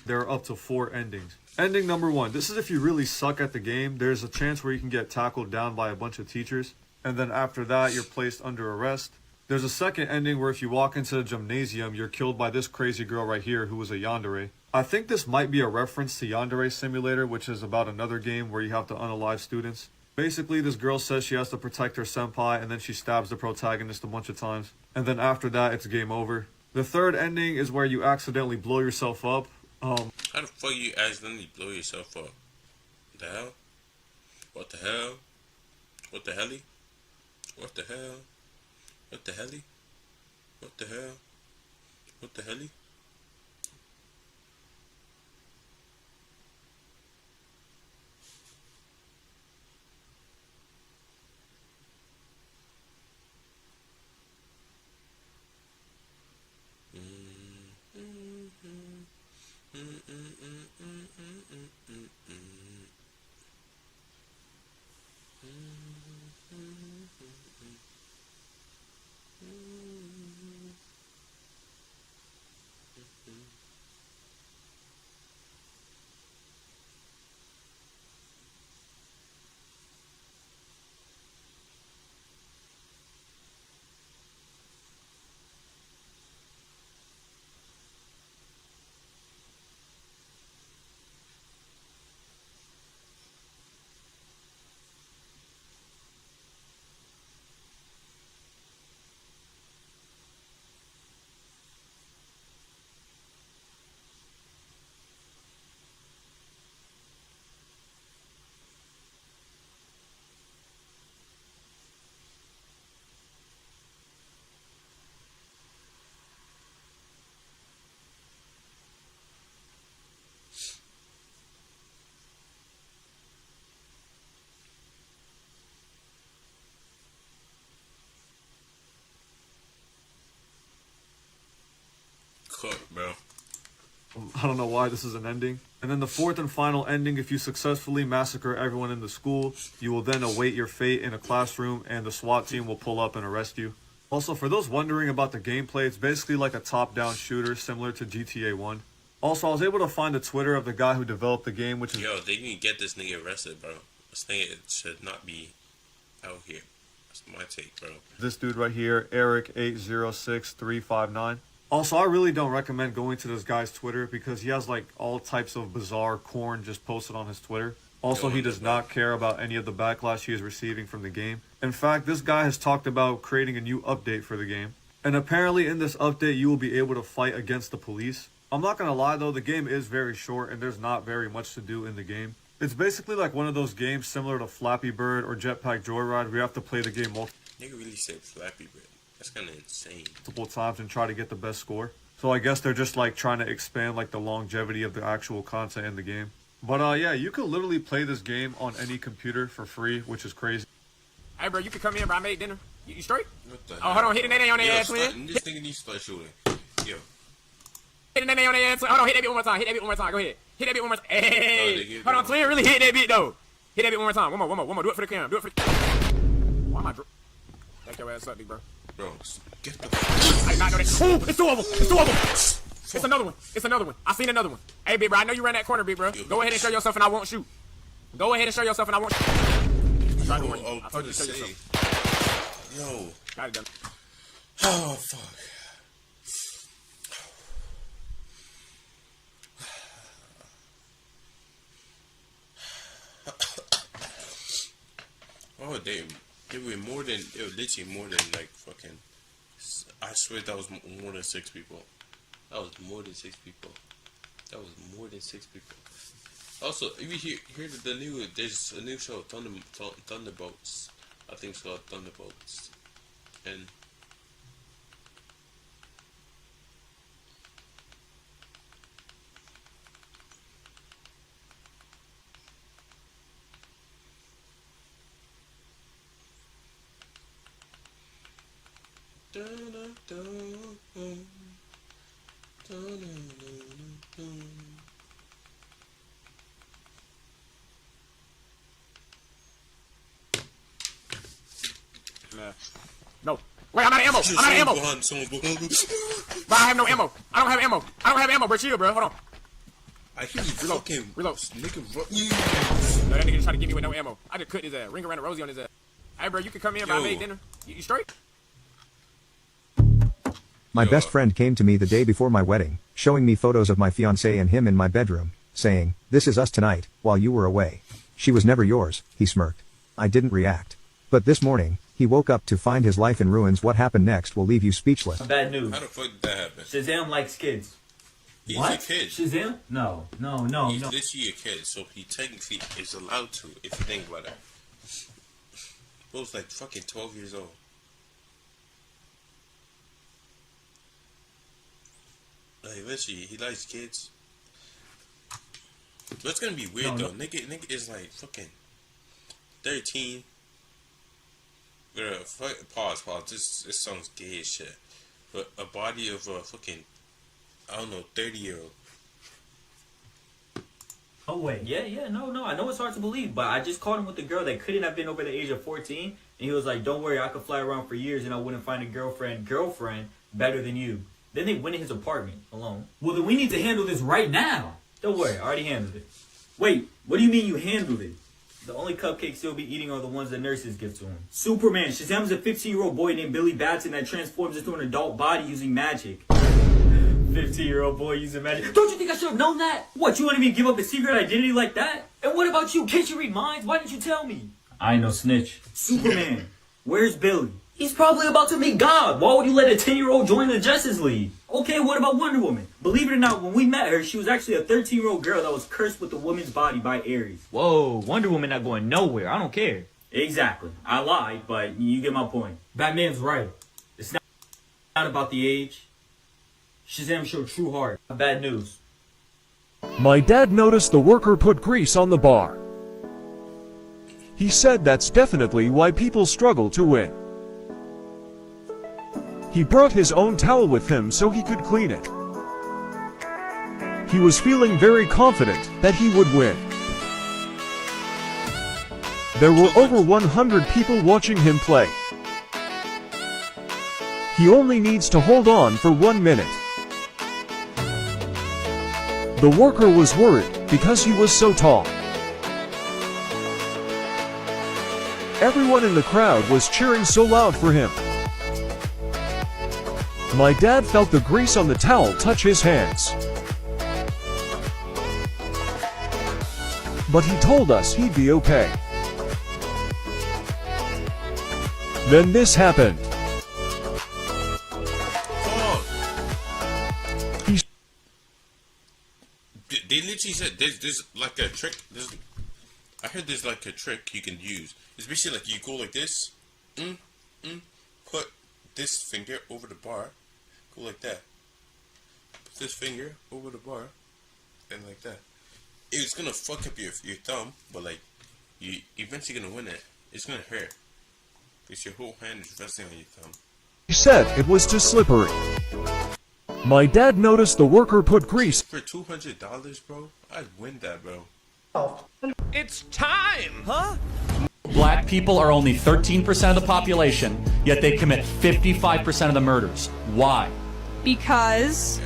there are up to 4 endings. Ending number 1. This is if you really suck at the game. There's a chance where you can get tackled down by a bunch of teachers. And then after that, you're placed under arrest. There's a second ending where if you walk into the gymnasium, you're killed by this crazy girl right here who was a yandere. I think this might be a reference to Yandere Simulator, which is about another game where you have to unalive students. Basically, this girl says she has to protect her senpai, and then she stabs the protagonist a bunch of times. And then after that, it's game over. The third ending is where you accidentally blow yourself up. How the fuck you accidentally blow yourself up? What the hell? What the hell? What the helly? What the hell? What the helly? What the hell? What the helly? Cook, bro. I don't know why this is an ending. And then the fourth and final ending, if you successfully massacre everyone in the school, you will then await your fate in a classroom and the SWAT team will pull up and arrest you. Also, for those wondering about the gameplay, it's basically like a top-down shooter similar to GTA 1. Also, I was able to find the Twitter of the guy who developed the game, which is... Yo, they need to get this nigga arrested, bro. This nigga should not be out here. That's my take, bro. This dude right here, Eric806359. Also, I really don't recommend going to this guy's Twitter because he has like all types of bizarre corn just posted on his Twitter. Also, he does not care about any of the backlash he is receiving from the game. In fact, this guy has talked about creating a new update for the game. And apparently in this update, you will be able to fight against the police. I'm not going to lie though, the game is very short and there's not very much to do in the game. It's basically like one of those games similar to Flappy Bird or Jetpack Joyride where you have to play the game Nigga really said Flappy Bird. That's kind of insane. multiple times and try to get the best score. So I guess they're just like trying to expand like the longevity of the actual content in the game. But yeah, you could literally play this game on any computer for free, which is crazy. Hey, bro, you can come in, bro. I made dinner. You straight? What the Oh, hold on. Hit the name on the ass, man. twin. This nigga needs to start shooting. Yo. Hit the name on the ass, twin. Hold on. Hit that bit one more time. Hit that bit one more time. Go ahead. Hit that bit one more time. Hey. Hold on, twin. Really hit that bit, though. Hit that bit one more time. One more. Do it for the camera. Do it for the Why am I Back your ass up, big bro. Bro, get the I did not know that. Ooh, it's two of them. It's another one. I seen another one. Hey, big bro. I know you ran that corner, big bro. Go ahead and show yourself and I won't shoot. Go ahead and show yourself and I won't shoot. I tried to warn you. I told you to show yourself. Yo. Got it done. Oh, fuck. Oh, they were more than, they were literally more than like fucking, I swear that was more than 6 people. That was more than 6 people. Also, if you hear the new, there's a new show, Thunderbolts. I think it's called Thunderbolts. And No. Wait, I'm out of ammo. Bro, I have no ammo. I don't have ammo, bro. Chill, bro. Hold on. I hear you fucking reload. Nigga, No, that nigga just trying to get me with no ammo. I just cut his ass. Ring around a Rosie on his ass. Hey, bro, you can come in, bro. I made dinner. You straight? My best friend came to me the day before my wedding, showing me photos of my fiancé and him in my bedroom, saying, "This is us tonight, while you were away. She was never yours," he smirked. I didn't react. But this morning, he woke up to find his life in ruins. What happened next will leave you speechless. Bad news. How the fuck did that happen? Shazam likes kids. He's What? a kid. Shazam? No. He's literally a kid, so he technically is allowed to, if you think about it. Bro's like fucking 12 years old. Like, literally, he likes kids. But it's gonna be weird though. Nigga is like fucking 13. Pause. This song's gay as shit. But a body of a fucking, I don't know, 30-year-old. Oh wait, yeah, no. I know it's hard to believe, but I just caught him with a girl that couldn't have been over the age of 14, and he was like, "Don't worry, I could fly around for years and I wouldn't find a girlfriend better than you." Then they went in his apartment alone. Well, then we need to handle this right now. Don't worry, I already handled it. Wait, what do you mean you handled it? The only cupcakes he'll be eating are the ones the nurses give to him. Superman. Shazam's a 15-year-old boy named Billy Batson that transforms into an adult body using magic. 15-year-old boy using magic. Don't you think I should have known that? What, you wanted me to give up a secret identity like that? And what about you? Can't you read minds? Why didn't you tell me? I ain't no snitch. Superman. Where's Billy? He's probably about to meet God. Why would you let a 10-year-old join the Justice League? Okay, what about Wonder Woman? Believe it or not, when we met her, she was actually a 13-year-old girl that was cursed with a woman's body by Ares. Whoa, Wonder Woman not going nowhere. I don't care. Exactly. I lied, but you get my point. Batman's right. It's not about the age. Shazam showed true heart. Bad news. My dad noticed the worker put grease on the bar. He said that's definitely why people struggle to win. He brought his own towel with him so he could clean it. He was feeling very confident that he would win. There were over 100 people watching him play. He only needs to hold on for 1 minute. The worker was worried because he was so tall. Everyone in the crowd was cheering so loud for him. My dad felt the grease on the towel touch his hands. But he told us he'd be okay. Then this happened. They literally said there's like a trick. I heard there's like a trick you can use. It's basically like you go like this, put this finger over the bar, go like that. Put this finger over the bar, and like that. It's gonna fuck up your thumb, but like you eventually gonna win it. It's gonna hurt because your whole hand is resting on your thumb. He said it was too slippery. My dad noticed the worker put grease. For $200, bro, I'd win that, bro. It's time! Huh? Black people are only 13% of the population, yet they commit 55% of the murders. Why? Because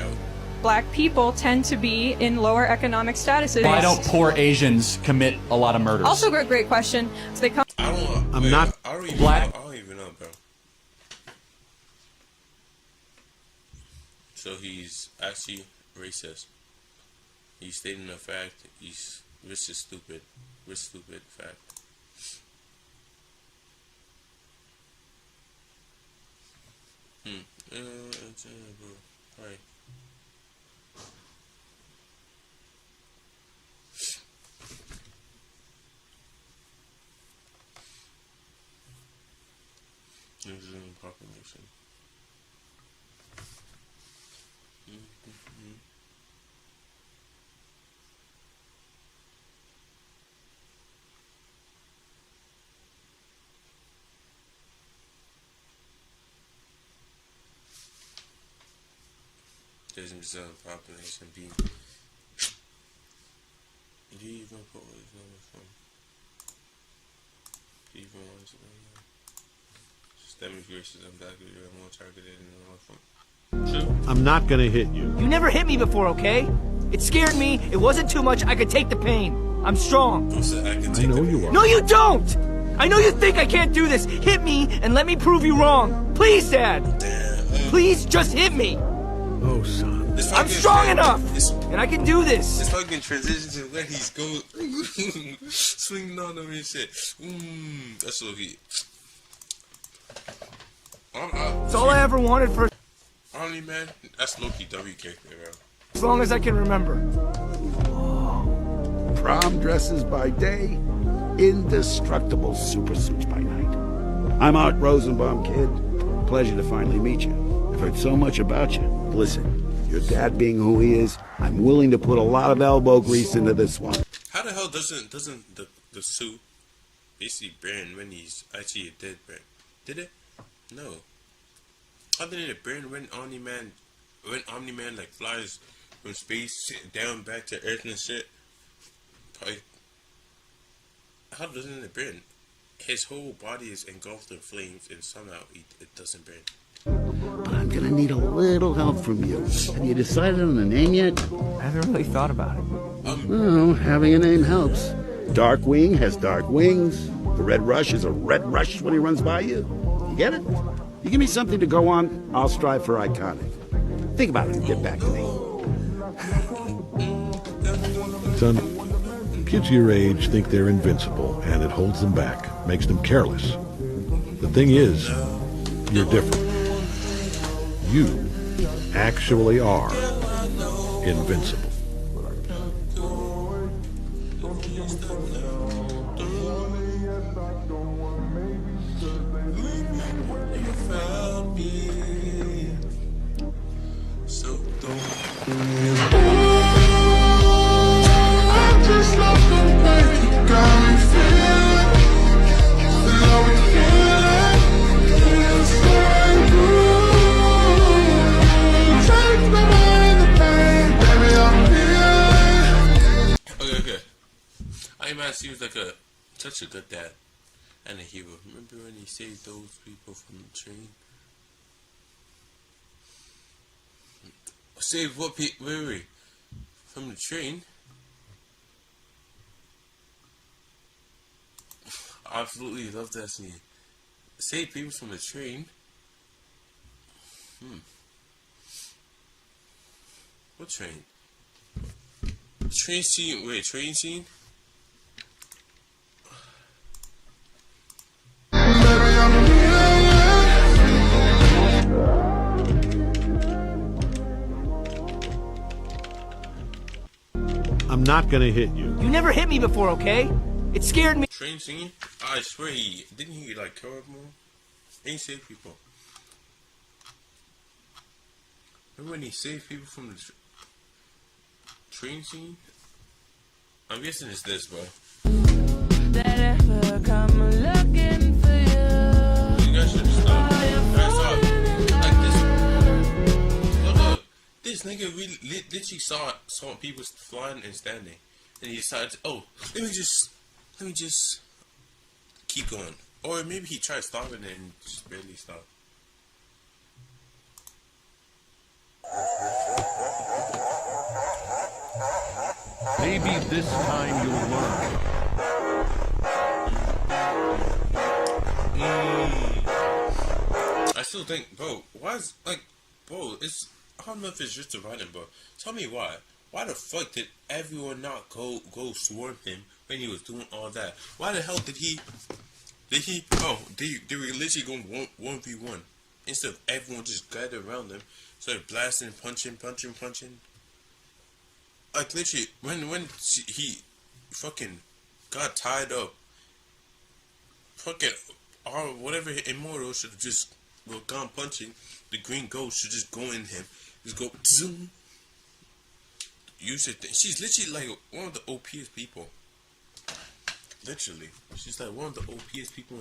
black people tend to be in lower economic statuses. Why don't poor Asians commit a lot of murders? Also, great question. So they come. I don't even black. know, I don't even know, bro. So he's actually racist. He's stating a fact. This is stupid. This stupid fact. Alright. New Zealand population. There's New Zealand population being. Do you even put what his name from? Do you even want to know? Systemic racism, black people are more targeted in the north from. I'm not gonna hit you. You never hit me before, okay? It scared me. It wasn't too much. I could take the pain. I'm strong. I know you are. No, you don't! I know you think I can't do this. Hit me and let me prove you wrong. Please, Dad. Please, just hit me. Oh, son. I'm strong enough, and I can do this. It's fucking transition to when he's going swinging on him and shit. That's what he. It's all I ever wanted for Only man, that's Loki W character, bro. as long as I can remember. Prom dresses by day, indestructible super suits by night. I'm Art Rosenbaum, kid. Pleasure to finally meet you. I've heard so much about you. Listen, your dad being who he is, I'm willing to put a lot of elbow grease into this one. How the hell doesn't the suit basically burn when he's actually a dead man? Did it? No. Other than it burn when Omni-Man like flies from space down back to Earth and shit. Probably, how doesn't it burn? His whole body is engulfed in flames and somehow it doesn't burn. But I'm gonna need a little help from you. Have you decided on a name yet? I haven't really thought about it. Well, having a name helps. Darkwing has dark wings. The Red Rush is a red rush when he runs by you. You get it? You give me something to go on, I'll strive for iconic. Think about it and get back to me. Son, kids your age think they're invincible, and it holds them back, makes them careless. The thing is, you're different. You actually are invincible. He was like such a good dad and a hero. Remember when he saved those people from the train? Save what people? Wait, from the train? absolutely love that scene. Save people from the train. What train? Train scene. Wait, train scene? I'm not gonna hit you. You never hit me before, okay? It scared me. Train scene? I swear didn't he like kill everyone? Ain't save people. Remember when he saved people from the train scene? I'm guessing it's this, bro. You guys should stop. Like this. Look, this nigga really literally saw people flying and standing, and he decided, oh, let me just keep going. Or maybe he tried stopping it and just barely stopped. Maybe this time you'll learn. I still think, bro, it's, I don't know if it's just a writing, but tell me why. Why the fuck did everyone not go swarm him when he was doing all that? Why the hell did he, they were literally going 1v1 instead of everyone just gathered around them, started blasting, punching. Like literally, when he fucking got tied up, fucking, or whatever, Immortal should have just gone punching. The green ghost should just go in him, just go zoom. Use it. She's literally like one of the OPest people. Literally, she's like one of the OPest people.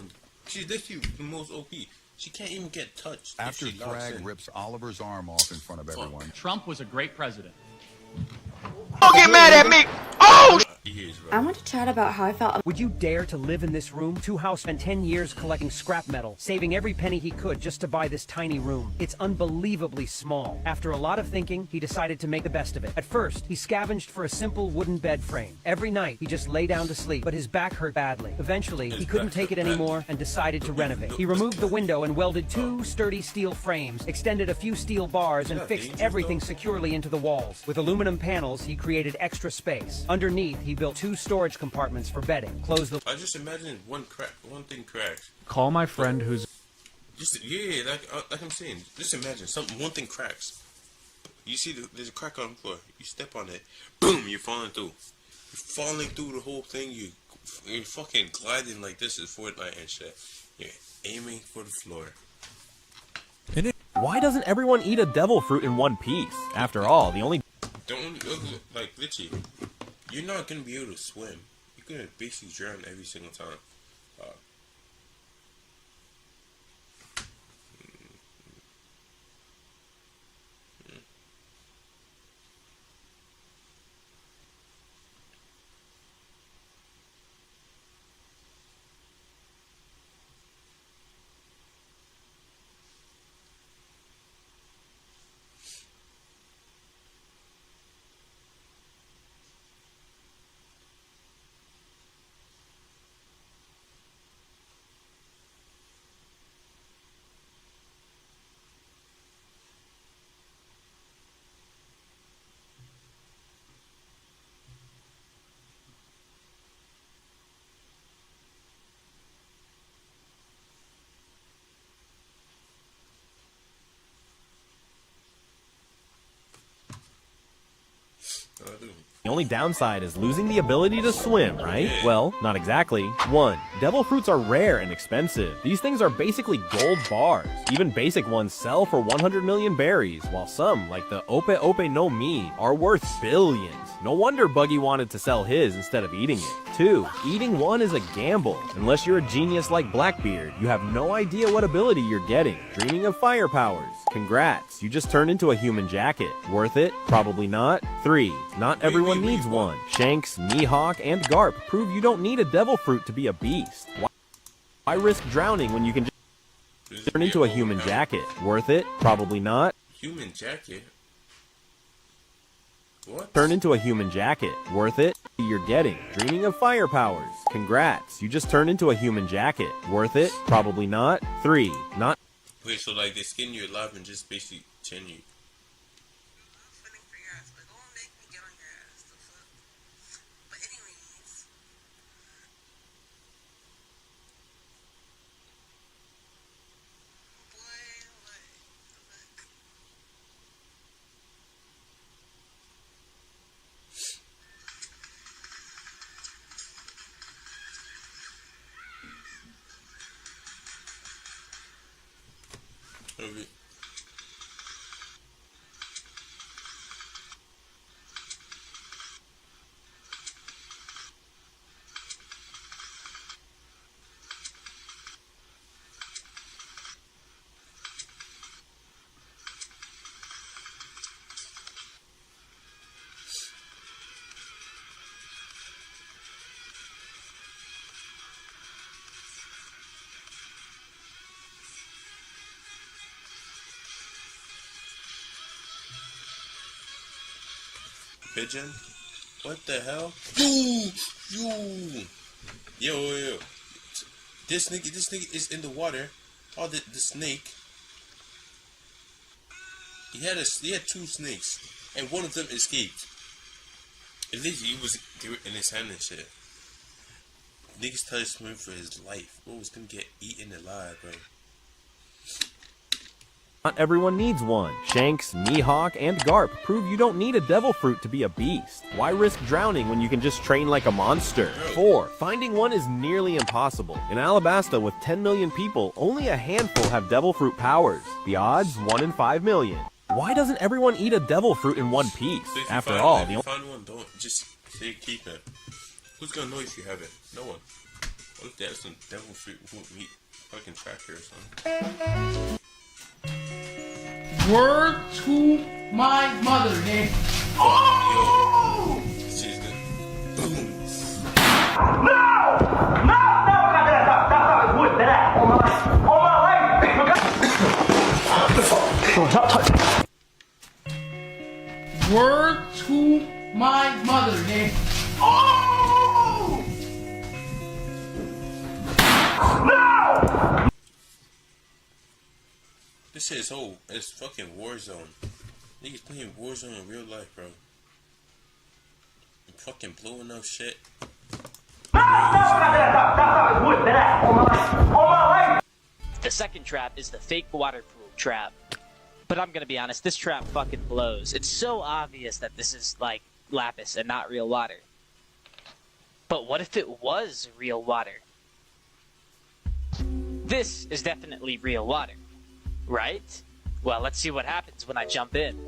She's literally the most OP. She can't even get touched. After Thrag rips Oliver's arm off in front of everyone. Trump was a great president. Don't get mad at me! Oh! I want to chat about how I felt. Would you dare to live in this room? Two House spent 10 years collecting scrap metal, saving every penny he could just to buy this tiny room. It's unbelievably small. After a lot of thinking, he decided to make the best of it. At first, he scavenged for a simple wooden bed frame. Every night, he just lay down to sleep, but his back hurt badly. Eventually, he couldn't take it anymore and decided to renovate. He removed the window and welded 2 sturdy steel frames, extended a few steel bars, and fixed everything securely into the walls. With aluminum panels, he created extra space. Underneath, he built 2 storage compartments for bedding. Close the. I just imagine one thing cracks. Call my friend who's. Just like I'm saying. Just imagine one thing cracks. You see, there's a crack on the floor. You step on it, boom! You're falling through. You're falling through the whole thing. You're fucking gliding like this is Fortnite and shit. You're aiming for the floor. Why doesn't everyone eat a devil fruit in one piece? After all, the only. Don't like literally. You're not gonna be able to swim. You're gonna basically drown every single time. The only downside is losing the ability to swim, right? Well, not exactly. 1. Devil fruits are rare and expensive. These things are basically gold bars. Even basic ones sell for 100 million berries, while some, like the Ope Ope no Mi, are worth billions. No wonder Buggy wanted to sell his instead of eating it. 2. Eating one is a gamble. Unless you're a genius like Blackbeard, you have no idea what ability you're getting. Dreaming of fire powers? Congrats, you just turned into a human jacket. Worth it? Probably not. 3. Not everyone needs one. Shanks, Mihawk, and Garp prove you don't need a devil fruit to be a beast. Why risk drowning when you can just turn into a human jacket? Worth it? Probably not. Human jacket? What? Turn into a human jacket. Worth it? you're getting. Dreaming of fire powers. Congrats, you just turned into a human jacket. Worth it? Probably not. 3. Not. Wait, so like they skin you alive and just basically chain you. Okay. Pigeon? What the hell? Yo. This nigga is in the water. Oh, the snake. He had 2 snakes, and one of them escaped. At least they were in his hand and shit. Niggas tried to swim for his life. Bro was gonna get eaten alive, bro. Not everyone needs one. Shanks, Mihawk, and Garp prove you don't need a devil fruit to be a beast. Why risk drowning when you can just train like a monster? 4. Finding one is nearly impossible. In Alabasta, with 10 million people, only a handful have devil fruit powers. The odds, 1 in 5 million. Why doesn't everyone eat a devil fruit in one piece? So After all, if you find one, don't just say keep it. Who's gonna know if you have it? No one. What if there's some devil fruit meat fucking tracker or something? Word to my mother, nigga. Oh! She's good. Word to my mother, nigga. Oh! No! This shit is it's fucking Warzone. Niggas playing Warzone in real life, bro. I'm fucking blowing up shit. The second trap is the fake water pool trap. But I'm gonna be honest, this trap fucking blows. It's so obvious that this is like lapis and not real water. But what if it was real water? This is definitely real water, right? Well, let's see what happens when I jump in.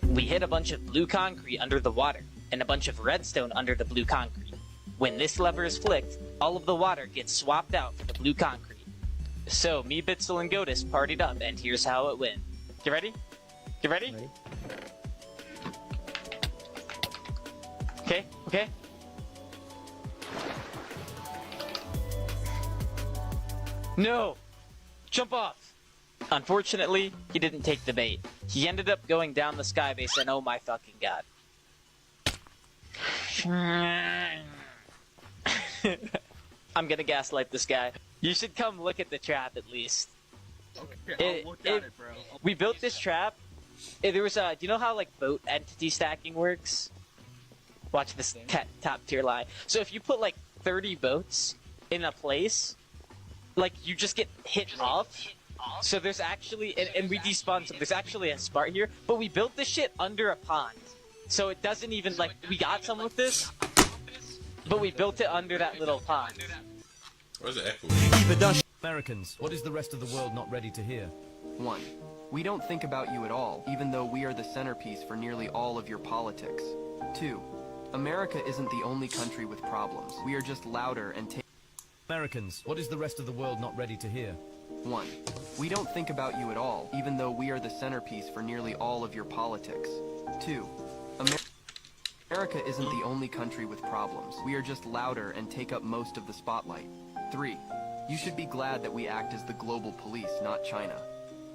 We hit a bunch of blue concrete under the water, and a bunch of redstone under the blue concrete. When this lever is flicked, all of the water gets swapped out for the blue concrete. So, me, Bitzel, and Godis partied up, and here's how it went. You ready? You ready? Okay, okay. No! Jump off! Unfortunately, he didn't take the bait. He ended up going down the skybase, and oh my fucking god. I'm gonna gaslight this guy. You should come look at the trap at least. Okay, I'll look at it, bro. We built this trap. There was do you know how like boat entity stacking works? Watch this top tier lie. So if you put like 30 boats in a place, like you just get hit off. So there's actually, and we despawned some, there's actually a smart here, but we built this shit under a pond. So it doesn't even, like, we got some with this, but we built it under that little pond. Where's the echo? Americans, what is the rest of the world not ready to hear? 1. We don't think about you at all, even though we are the centerpiece for nearly all of your politics. 2. America isn't the only country with problems. We are just louder and take... Americans, what is the rest of the world not ready to hear? 1. We don't think about you at all, even though we are the centerpiece for nearly all of your politics. 2. America isn't the only country with problems. We are just louder and take up most of the spotlight. 3. You should be glad that we act as the global police, not China.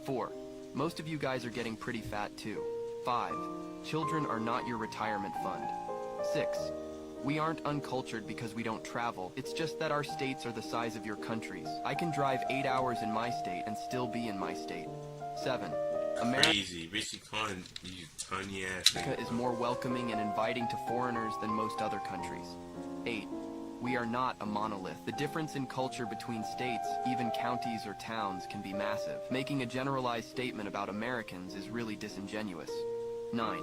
4. Most of you guys are getting pretty fat too. 5. Children are not your retirement fund. 6. We aren't uncultured because we don't travel. It's just that our states are the size of your countries. I can drive 8 hours in my state and still be in my state. 7. Crazy. Richie Khan, you tiny ass. America is more welcoming and inviting to foreigners than most other countries. 8. We are not a monolith. The difference in culture between states, even counties or towns, can be massive. Making a generalized statement about Americans is really disingenuous. 9.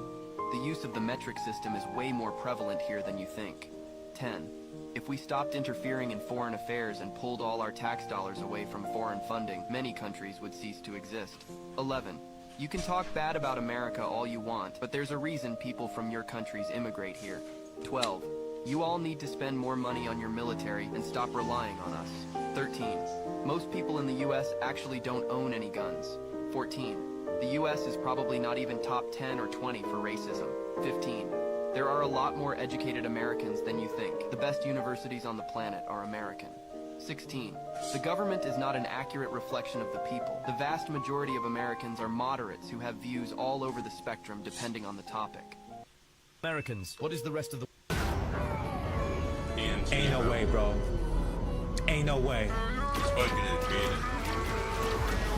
The use of the metric system is way more prevalent here than you think. 10. If we stopped interfering in foreign affairs and pulled all our tax dollars away from foreign funding, many countries would cease to exist. 11. You can talk bad about America all you want, but there's a reason people from your countries immigrate here. 12. You all need to spend more money on your military and stop relying on us. 13. Most people in the US actually don't own any guns. 14. The US is probably not even top 10 or 20 for racism. 15. There are a lot more educated Americans than you think. The best universities on the planet are American. 16. The government is not an accurate reflection of the people. The vast majority of Americans are moderates who have views all over the spectrum depending on the topic. Americans, what is the rest of the... Ain't no way, bro. Ain't no way.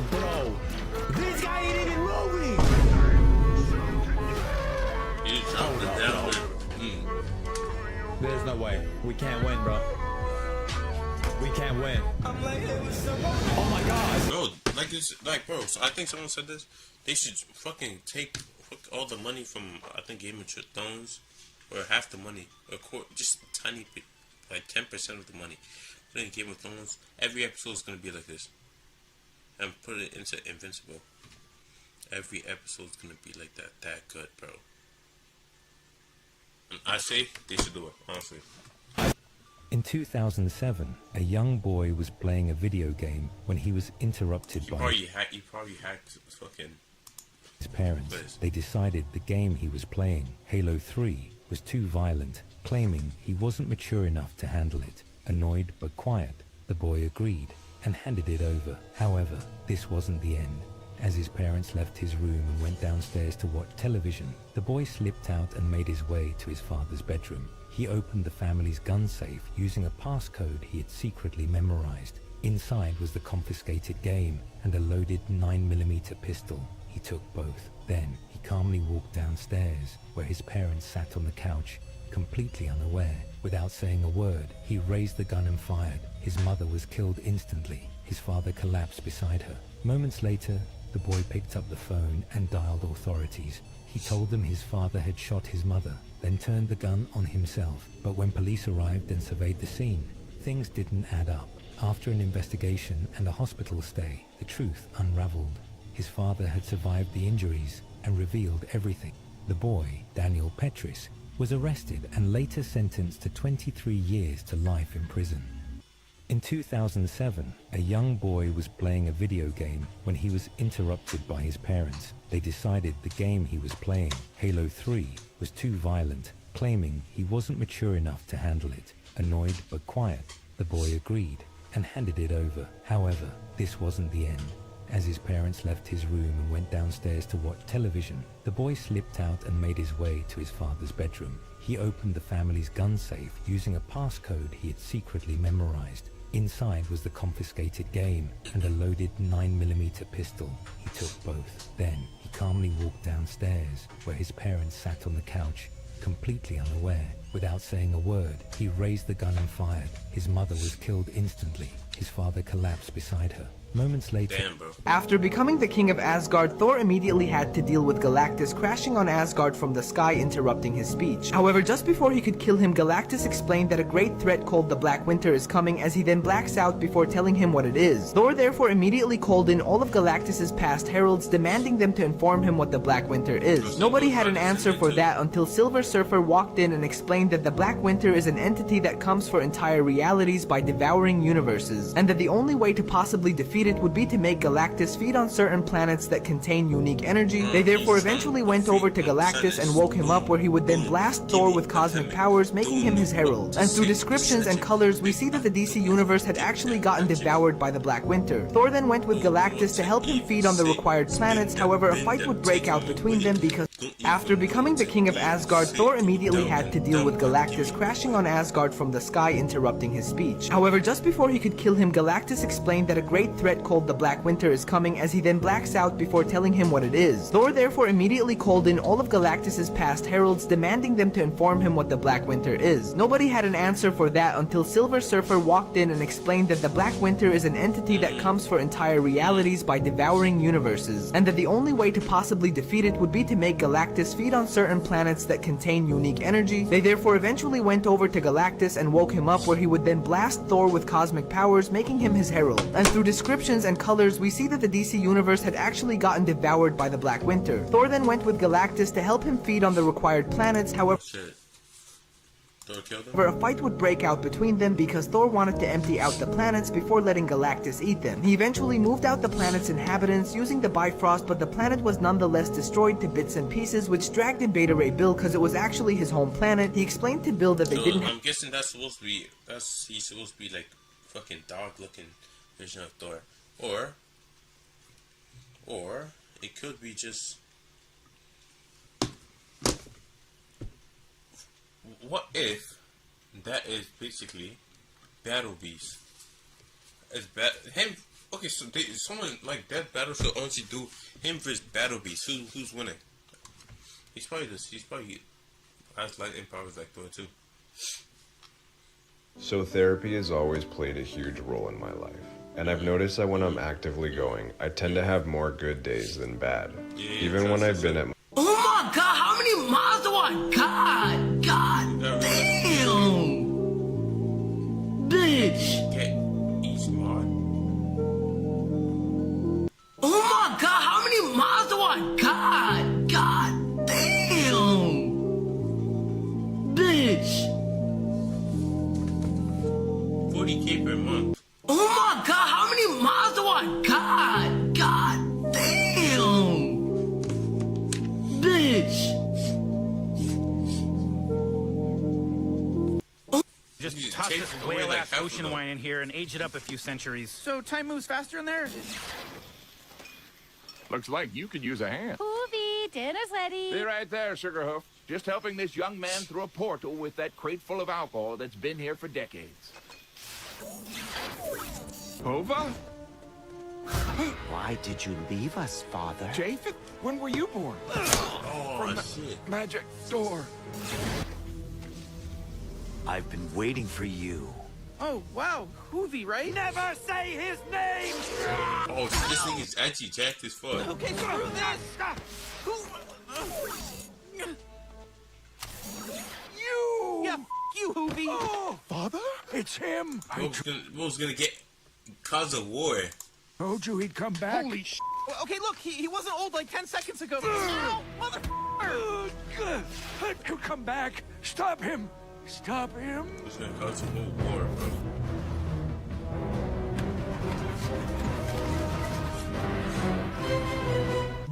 Bro, this guy ain't even moving! You dropped it down. There's no way. We can't win, bro. We can't win. Oh my god. Bro, like this, like, bro, so I think someone said this. They should fucking take all the money from, I think, Game of Thrones, or half the money, or just a tiny bit, like 10% of the money. Put it in Game of Thrones. Every episode is gonna be like this, and put it into Invincible. Every episode is gonna be like that good, bro. And I say they should do it, honestly. In 2007, a young boy was playing a video game when he was interrupted by He probably hacked fucking his parents. They decided the game he was playing, Halo 3, was too violent, claiming he wasn't mature enough to handle it. Annoyed but quiet, the boy agreed and handed it over. However, this wasn't the end. As his parents left his room and went downstairs to watch television, the boy slipped out and made his way to his father's bedroom. He opened the family's gun safe using a passcode he had secretly memorized. Inside was the confiscated game and a loaded 9mm pistol. He took both. Then he calmly walked downstairs, where his parents sat on the couch, completely unaware. Without saying a word, he raised the gun and fired. His mother was killed instantly. His father collapsed beside her. Moments later, the boy picked up the phone and dialed authorities. He told them his father had shot his mother, then turned the gun on himself. But when police arrived and surveyed the scene, things didn't add up. After an investigation and a hospital stay, the truth unraveled. His father had survived the injuries and revealed everything. The boy, Daniel Petris, was arrested and later sentenced to 23 years to life in prison. In 2007, a young boy was playing a video game when he was interrupted by his parents. They decided the game he was playing, Halo 3, was too violent, claiming he wasn't mature enough to handle it. Annoyed but quiet, the boy agreed and handed it over. However, this wasn't the end. As his parents left his room and went downstairs to watch television, the boy slipped out and made his way to his father's bedroom. He opened the family's gun safe using a passcode he had secretly memorized. Inside was the confiscated game and a loaded 9mm pistol. He took both. Then he calmly walked downstairs, where his parents sat on the couch, completely unaware. Without saying a word, he raised the gun and fired. His mother was killed instantly. His father collapsed beside her. Moments later... Damn, bro. After becoming the king of Asgard, Thor immediately had to deal with Galactus crashing on Asgard from the sky, interrupting his speech. However, just before he could kill him, Galactus explained that a great threat called the Black Winter is coming, as he then blacks out before telling him what it is. Thor therefore immediately called in all of Galactus's past heralds, demanding them to inform him what the Black Winter is. Nobody had an answer for that until Silver Surfer walked in and explained that the Black Winter is an entity that comes for entire realities by devouring universes, and that the only way to possibly defeat it would be to make Galactus feed on certain planets that contain unique energy. They therefore eventually went over to Galactus and woke him up, where he would then blast Thor with cosmic powers, making him his herald. And through descriptions and colors, we see that the DC universe had actually gotten devoured by the Black Winter. Thor then went with Galactus to help him feed on the required planets. However, a fight would break out between them because After becoming the king of Asgard, Thor immediately had to deal with Galactus crashing on Asgard from the sky, interrupting his speech. However, just before he could kill him, Galactus explained that a great threat called the Black Winter is coming, as he then blacks out before telling him what it is. Thor therefore immediately called in all of Galactus's past heralds, demanding them to inform him what the Black Winter is. Nobody had an answer for that until Silver Surfer walked in and explained that the Black Winter is an entity that comes for entire realities by devouring universes, and that the only way to possibly defeat it would be to make Galactus feed on certain planets that contain unique energy. They therefore eventually went over to Galactus and woke him up, where he would then blast Thor with cosmic powers, making him his herald. And through descriptions and colors, we see that the DC universe had actually gotten devoured by the Black Winter. Thor then went with Galactus to help him feed on the required planets. However, a fight would break out between them because Thor wanted to empty out the planets before letting Galactus eat them. He eventually moved out the planet's inhabitants using the Bifrost, but the planet was nonetheless destroyed to bits and pieces, which dragged in Beta Ray Bill because it was actually his home planet. He explained to Bill that they didn't. I'm guessing that's supposed to be he's supposed to be like fucking dog-looking version of Thor, or it could be just. What if that is basically Battle Beast? As him. Okay, so someone like that battle should honestly do him versus Battle Beast. Who's winning? He's probably has lightning powers like Thor too. So therapy has always played a huge role in my life. And I've noticed that when I'm actively going, I tend to have more good days than bad. Even when I've been at Oh my god, how many miles do I got? God damn! Bitch! Oh my god, how many miles do I got? God damn! Bitch! 40K per month. Oh my god, how many miles do I got? God damn! Bitch! Just toss this whale-ass ocean wine in here and age it up a few centuries. So time moves faster in there? Looks like you could use a hand. Hoovy, dinner's ready. Be right there, Sugarhoof. Just helping this young man through a portal with that crate full of alcohol that's been here for decades. Hova? Why did you leave us, Father? Japheth? When were you born? From the magic door. I've been waiting for you. Oh, wow. Hoovy, right? Never say his name! Oh, this thing is actually jacked as fuck. Okay, screw this! You! Yeah, you, Hoovy! Oh, Father? It's him! What was gonna get cause of war? Told you he'd come back. Holy sh**. Okay, look, he wasn't old like 10 seconds ago. Ow, motherfucker! He'll come back. Stop him! Stop him! It's gonna cause a whole war, bro.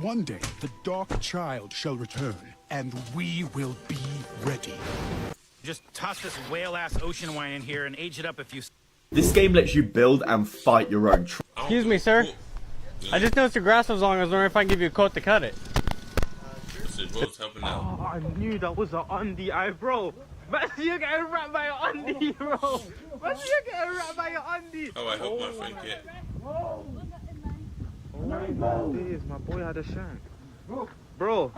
One day, the Dark Child shall return, and we will be ready. Just toss this whale-ass ocean wine in here and age it up a few... This game lets you build and fight your own Excuse me, sir. I just noticed your grass was long. I was wondering if I can give you a coat to cut it. Oh, I knew that was an undie, bro. Man, you're getting wrapped by an undie, bro. Man, you're getting wrapped by an undie. Oh, I hope my friend get. Oh my days, my boy had a shank. Bro,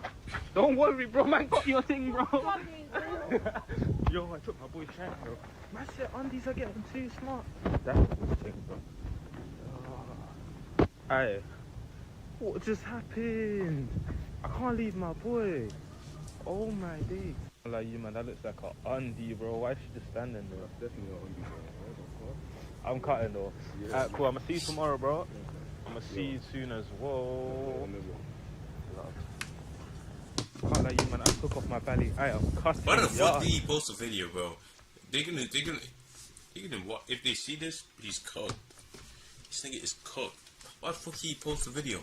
don't worry, bro. Man got your thing, bro. Yo, I took my boy shank, bro. Man said undies are getting too smart. That's a good thing, bro. Aye. What just happened? I can't leave my boy. Oh my days. Like you, man, that looks like an undie, bro. Why is she just standing there? That's definitely an undie, bro. I'm cutting though. Yeah. Alright, cool. I'm gonna see you tomorrow, bro. I'm gonna see you soon as well. Can't like you, man. I took off my belly. I'm cussing. Why the fuck did he post a video, bro? They're gonna what? If they see this, he's cooked. This nigga is cooked. Why the fuck he post a video?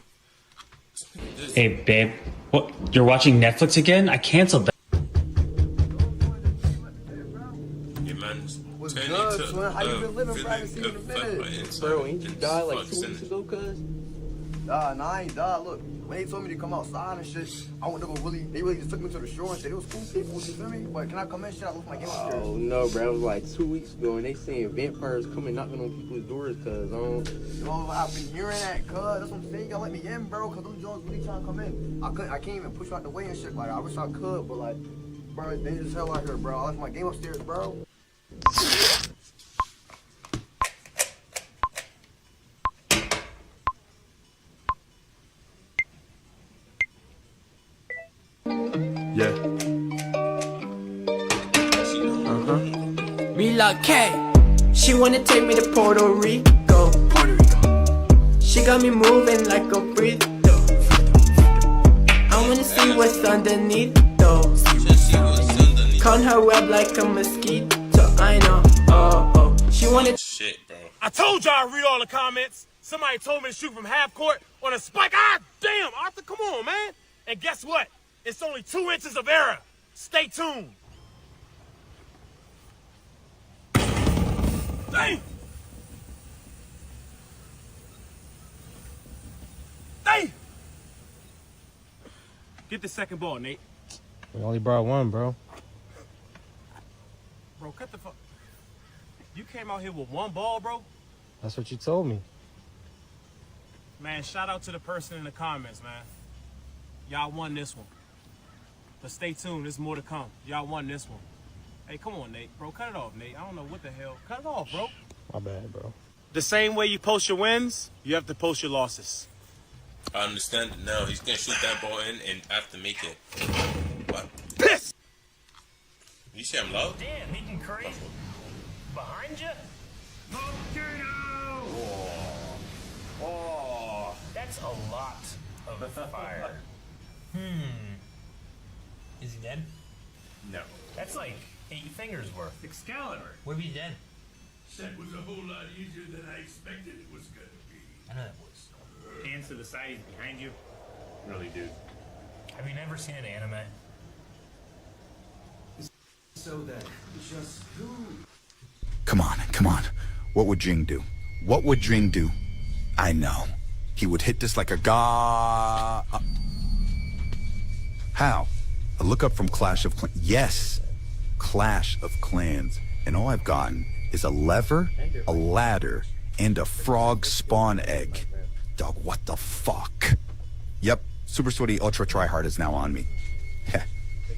Hey, babe. What? You're watching Netflix again? I canceled that. Yeah, man. What's good, son? How you been living, bro? I haven't seen you in a minute. Bro, ain't you died like 2 weeks ago, cuz? Nah, I ain't died. Look, when they told me to come outside and shit, I went to go they really just took me to the shore and said it was cool people, you feel me? But can I come in? Shit, I left my game upstairs. Oh, no, bro. It was like 2 weeks ago, and they saying vampires coming knocking on people's doors, cuz, Yo, I've been hearing that, cuz. That's what I'm saying. Y'all let me in, bro, cuz those Jones really trying to come in. I can't even push you out the way and shit. Like, I wish I could, but like, bro, it's dangerous as hell out here, bro. I left my game upstairs, bro. Yeah. Relock K. She wanna take me to Puerto Rico. She got me moving like a burrito. I wanna see what's underneath though. Count her web like a mosquito. I know. Oh. She wanna. Shit, bro. I told y'all to read all the comments. Somebody told me to shoot from half court on a spike. Ah, damn, Arthur, come on, man. And guess what? It's only 2 inches of error. Stay tuned. Dang! Dang! Get the second ball, Nate. We only brought one, bro. Bro, cut the fuck. You came out here with one ball, bro? That's what you told me. Man, shout out to the person in the comments, man. Y'all won this one. But stay tuned, there's more to come. Y'all won this one. Hey, come on, Nate. Bro, cut it off, Nate. I don't know what the hell. Cut it off, bro. My bad, bro. The same way you post your wins, you have to post your losses. I understand it now. He's gonna shoot that ball in and have to make it. What? Piss! You see I'm loud? Damn, he can crazy. Behind you? Volcano! Oh, that's a lot of fire. Is he dead? No. That's like 8 fingers worth. Excalibur. Would be dead. That was a whole lot easier than I expected it was gonna be. I know that was. Hands to the side, he's behind you. Really, dude. Have you never seen an anime? So that just who? Come on. What would Jing do? What would Jing do? I know. He would hit this like a How? A lookup from Clash of Clans. Yes, Clash of Clans. And all I've gotten is a lever, a ladder, and a frog spawn egg. Dog, what the fuck? Yep, Super Sweaty Ultra Tryhard is now on me. Heh.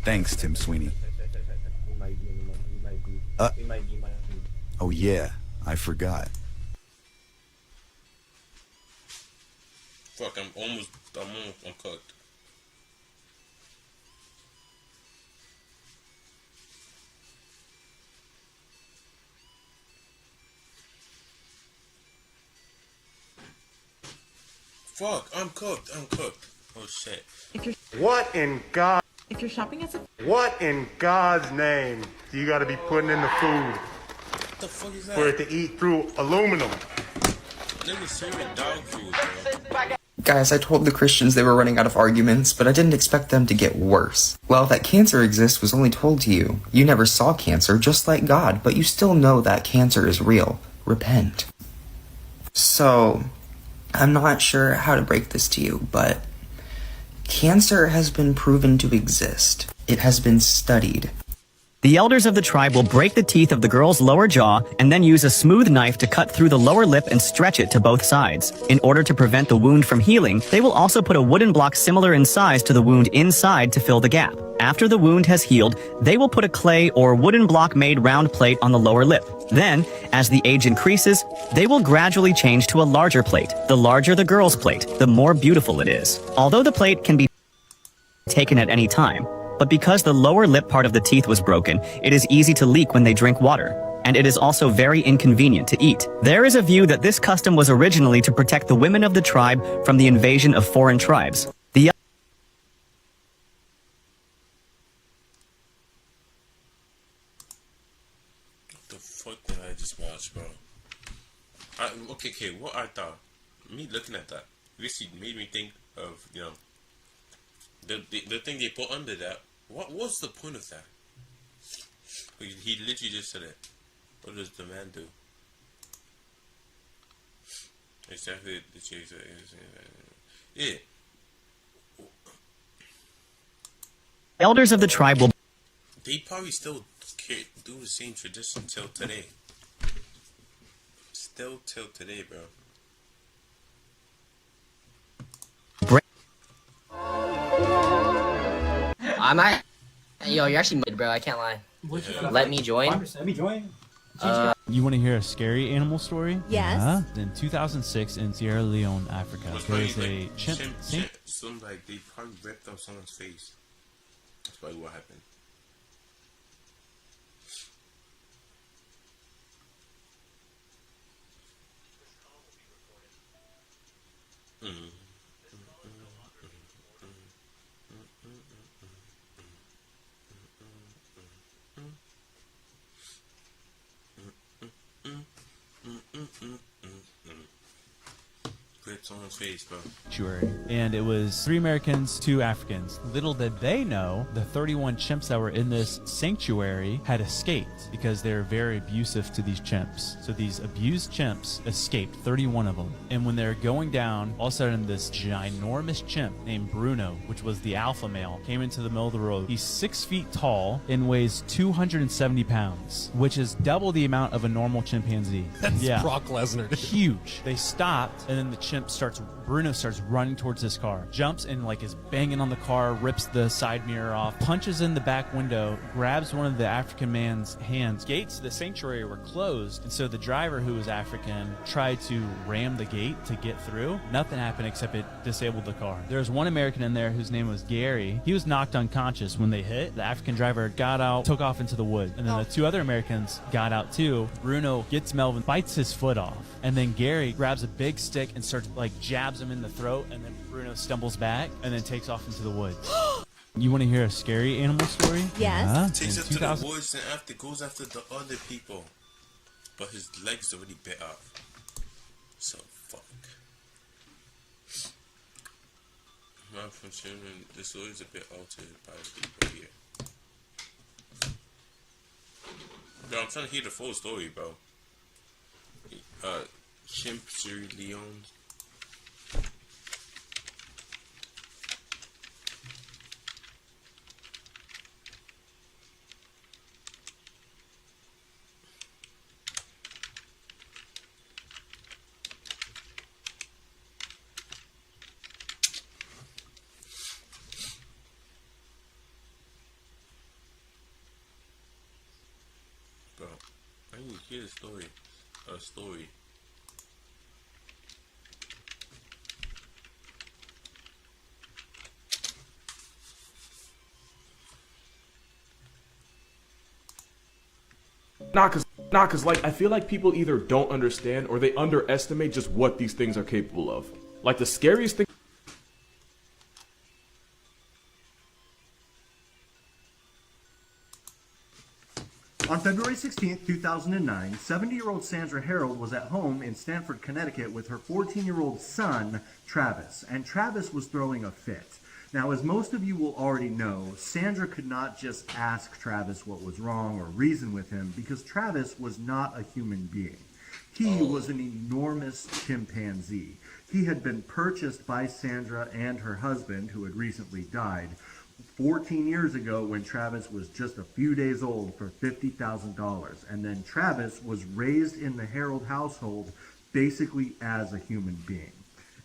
Thanks, Tim Sweeney. Oh yeah, I forgot. Fuck, I'm cooked. Fuck, I'm cooked. Oh shit. What in God? If you're shopping at What in God's name do you gotta be putting in the food What the fuck is that? for it to eat through aluminum? Niggas serving dog food, bro. Guys, I told the Christians they were running out of arguments, but I didn't expect them to get worse. Well, that cancer exists was only told to you. You never saw cancer, just like God, but you still know that cancer is real. Repent. So, I'm not sure how to break this to you, but cancer has been proven to exist. It has been studied. The elders of the tribe will break the teeth of the girl's lower jaw and then use a smooth knife to cut through the lower lip and stretch it to both sides. In order to prevent the wound from healing, they will also put a wooden block similar in size to the wound inside to fill the gap. After the wound has healed, they will put a clay or wooden block made round plate on the lower lip. Then, as the age increases, they will gradually change to a larger plate. The larger the girl's plate, the more beautiful it is. Although the plate can be taken at any time, but because the lower lip part of the teeth was broken, it is easy to leak when they drink water, and it is also very inconvenient to eat. There is a view that this custom was originally to protect the women of the tribe from the invasion of foreign tribes. The Fuck did I just watch, bro? Okay, what I thought, me looking at that, this made me think of, you know, the thing they put under that. What was the point of that? He literally just said it. What does the man do? Exactly. Yeah. Elders of the tribe will... They probably still do the same tradition till today. Still till today, bro. I might. Yo, you're actually mid, bro. I can't lie. Let me join. Let me join. You want to hear a scary animal story? Yes. In 2006 in Sierra Leone, Africa, there's a chimp. Some like they probably ripped off someone's face. That's probably what happened. Someone's face, bro. And it was 3 Americans, 2 Africans. Little did they know, the 31 chimps that were in this sanctuary had escaped because they're very abusive to these chimps. So these abused chimps escaped, 31 of them. And when they're going down, all of a sudden this ginormous chimp named Bruno, which was the alpha male, came into the middle of the road. He's 6 feet tall and weighs 270 pounds, which is double the amount of a normal chimpanzee. That's Brock Lesnar. Huge. They stopped, and then the chimp Bruno starts running towards this car, jumps and like is banging on the car, rips the side mirror off, punches in the back window, grabs one of the African man's hands. Gates to the sanctuary were closed, and so the driver, who was African, tried to ram the gate to get through. Nothing happened except it disabled the car. There was one American in there whose name was Gary. He was knocked unconscious when they hit. The African driver got out, took off into the woods, and then the 2 other Americans got out too. Bruno gets Melvin, bites his foot off, and then Gary grabs a big stick and starts like jabs him in the throat, and then Bruno stumbles back and then takes off into the woods. You want to hear a scary animal story? Yes. Takes up to the woods and goes after the other people, but his legs already bit off. So fuck. My function, this story is a bit altered by the people here. Bro, I'm trying to hear the full story, bro. Chimp Sierra Leone. Bro, I need to hear the story. A story. Cause like I feel like people either don't understand or they underestimate just what these things are capable of. Like the scariest thing. On February 16, 2009, 70-year-old Sandra Harold was at home in Stamford, Connecticut with her 14-year-old son, Travis, and Travis was throwing a fit. Now, as most of you will already know, Sandra could not just ask Travis what was wrong or reason with him because Travis was not a human being. He was an enormous chimpanzee. He had been purchased by Sandra and her husband, who had recently died, 14 years ago when Travis was just a few days old for $50,000. And then Travis was raised in the Harold household basically as a human being.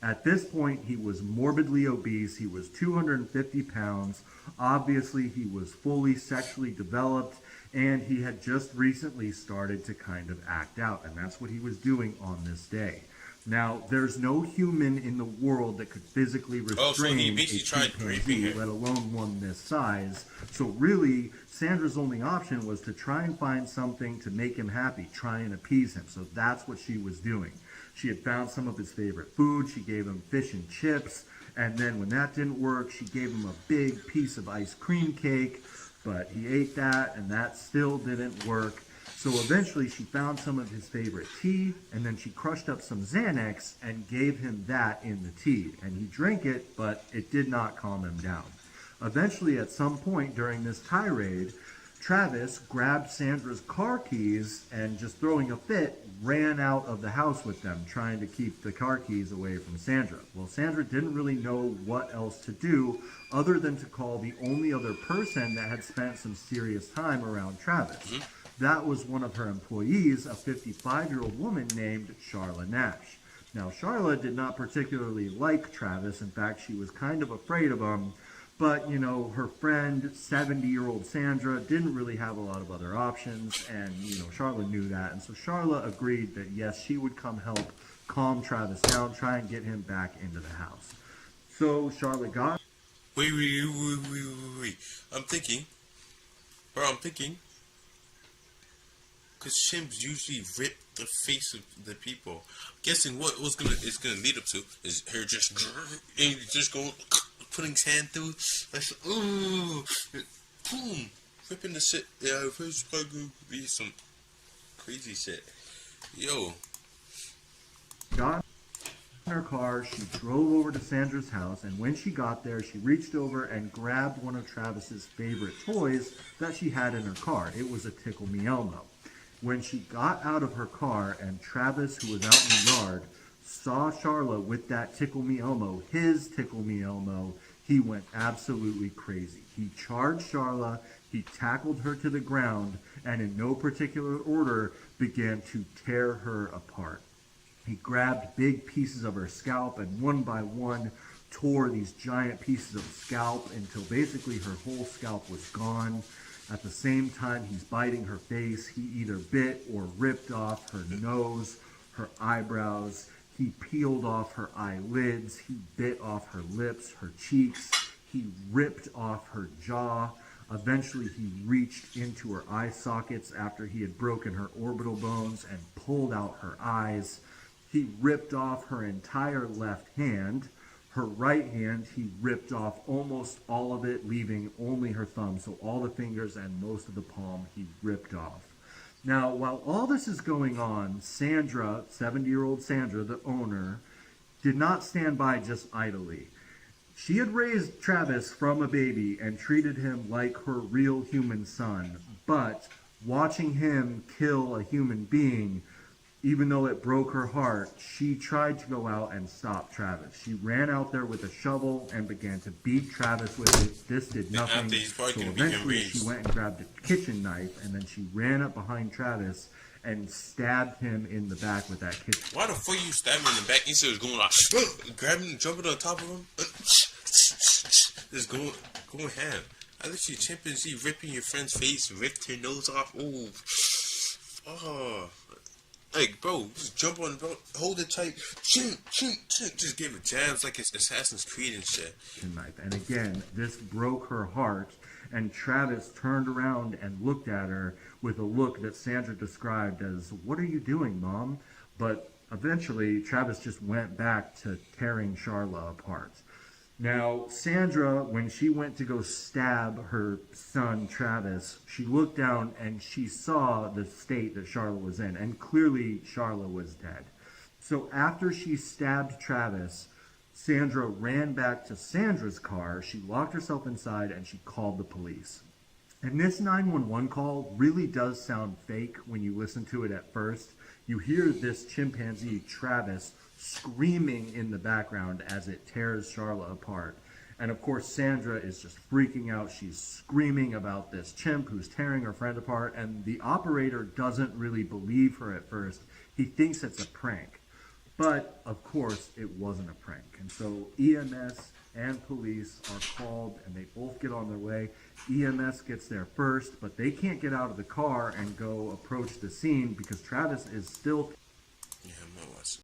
At this point, he was morbidly obese. He was 250 pounds. Obviously, he was fully sexually developed, and he had just recently started to kind of act out, and that's what he was doing on this day. Now, there's no human in the world that could physically restrain a chimpanzee, let alone one this size. So really, Sandra's only option was to try and find something to make him happy, try and appease him. So that's what she was doing. She had found some of his favorite food. She gave him fish and chips. And then when that didn't work, she gave him a big piece of ice cream cake. But he ate that, and that still didn't work. So eventually she found some of his favorite tea, and then she crushed up some Xanax and gave him that in the tea. And he drank it, but it did not calm him down. Eventually, at some point during this tirade, Travis grabbed Sandra's car keys and, just throwing a fit, ran out of the house with them, trying to keep the car keys away from Sandra. Well, Sandra didn't really know what else to do other than to call the only other person that had spent some serious time around Travis. That was one of her employees, a 55-year-old woman named Charla Nash. Now, Charla did not particularly like Travis. In fact, she was kind of afraid of him. But, you know, her friend, 70-year-old Sandra, didn't really have a lot of other options, and, you know, Charla knew that. And so Charla agreed that, yes, she would come help calm Travis down, try and get him back into the house. So Charla got... Wait. I'm thinking. Because chimps usually rip the face of the people. Guessing what it's gonna lead up to is her just going... putting sand through, like, ooh, boom, ripping the shit. Yeah, first probably gonna be some crazy shit. Yo. Got in her car, she drove over to Sandra's house, and when she got there, she reached over and grabbed one of Travis's favorite toys that she had in her car. It was a Tickle Me Elmo. When she got out of her car and Travis, who was out in the yard, saw Charla with that Tickle Me Elmo, his Tickle Me Elmo, he went absolutely crazy. He charged Charla, he tackled her to the ground, and in no particular order began to tear her apart. He grabbed big pieces of her scalp and one by one tore these giant pieces of scalp until basically her whole scalp was gone. At the same time, he's biting her face. He either bit or ripped off her nose, her eyebrows. He peeled off her eyelids, he bit off her lips, her cheeks, he ripped off her jaw. Eventually he reached into her eye sockets after he had broken her orbital bones and pulled out her eyes. He ripped off her entire left hand. Her right hand, he ripped off almost all of it, leaving only her thumb. So all the fingers and most of the palm he ripped off. Now, while all this is going on, Sandra, 70-year-old Sandra, the owner, did not stand by just idly. She had raised Travis from a baby and treated him like her real human son, but watching him kill a human being, even though it broke her heart, she tried to go out and stop Travis. She ran out there with a shovel and began to beat Travis with it. This did nothing. So eventually she went and grabbed a kitchen knife, and then she ran up behind Travis and stabbed him in the back with that kitchen. Why the fuck you stabbed him in the back? Instead of going like, grabbing and jumping on top of him? Just going ham. I literally chimpanzee ripping your friend's face, ripped her nose off. Ooh. Oh. Like, bro, just jump on, bro, hold it tight, just give it jabs like it's Assassin's Creed and shit. And again, this broke her heart, and Travis turned around and looked at her with a look that Sandra described as, "What are you doing, Mom?" But eventually, Travis just went back to tearing Charla apart. Now, Sandra, when she went to go stab her son, Travis, she looked down and she saw the state that Charla was in, and clearly Charla was dead. So after she stabbed Travis, Sandra ran back to Sandra's car, she locked herself inside, and she called the police. And this 911 call really does sound fake when you listen to it at first. You hear this chimpanzee, Travis, screaming in the background as it tears Charla apart. And of course, Sandra is just freaking out. She's screaming about this chimp who's tearing her friend apart, and the operator doesn't really believe her at first. He thinks it's a prank. But, of course, it wasn't a prank. And so EMS and police are called, and they both get on their way. EMS gets there first, but they can't get out of the car and go approach the scene because Travis is still... Yeah,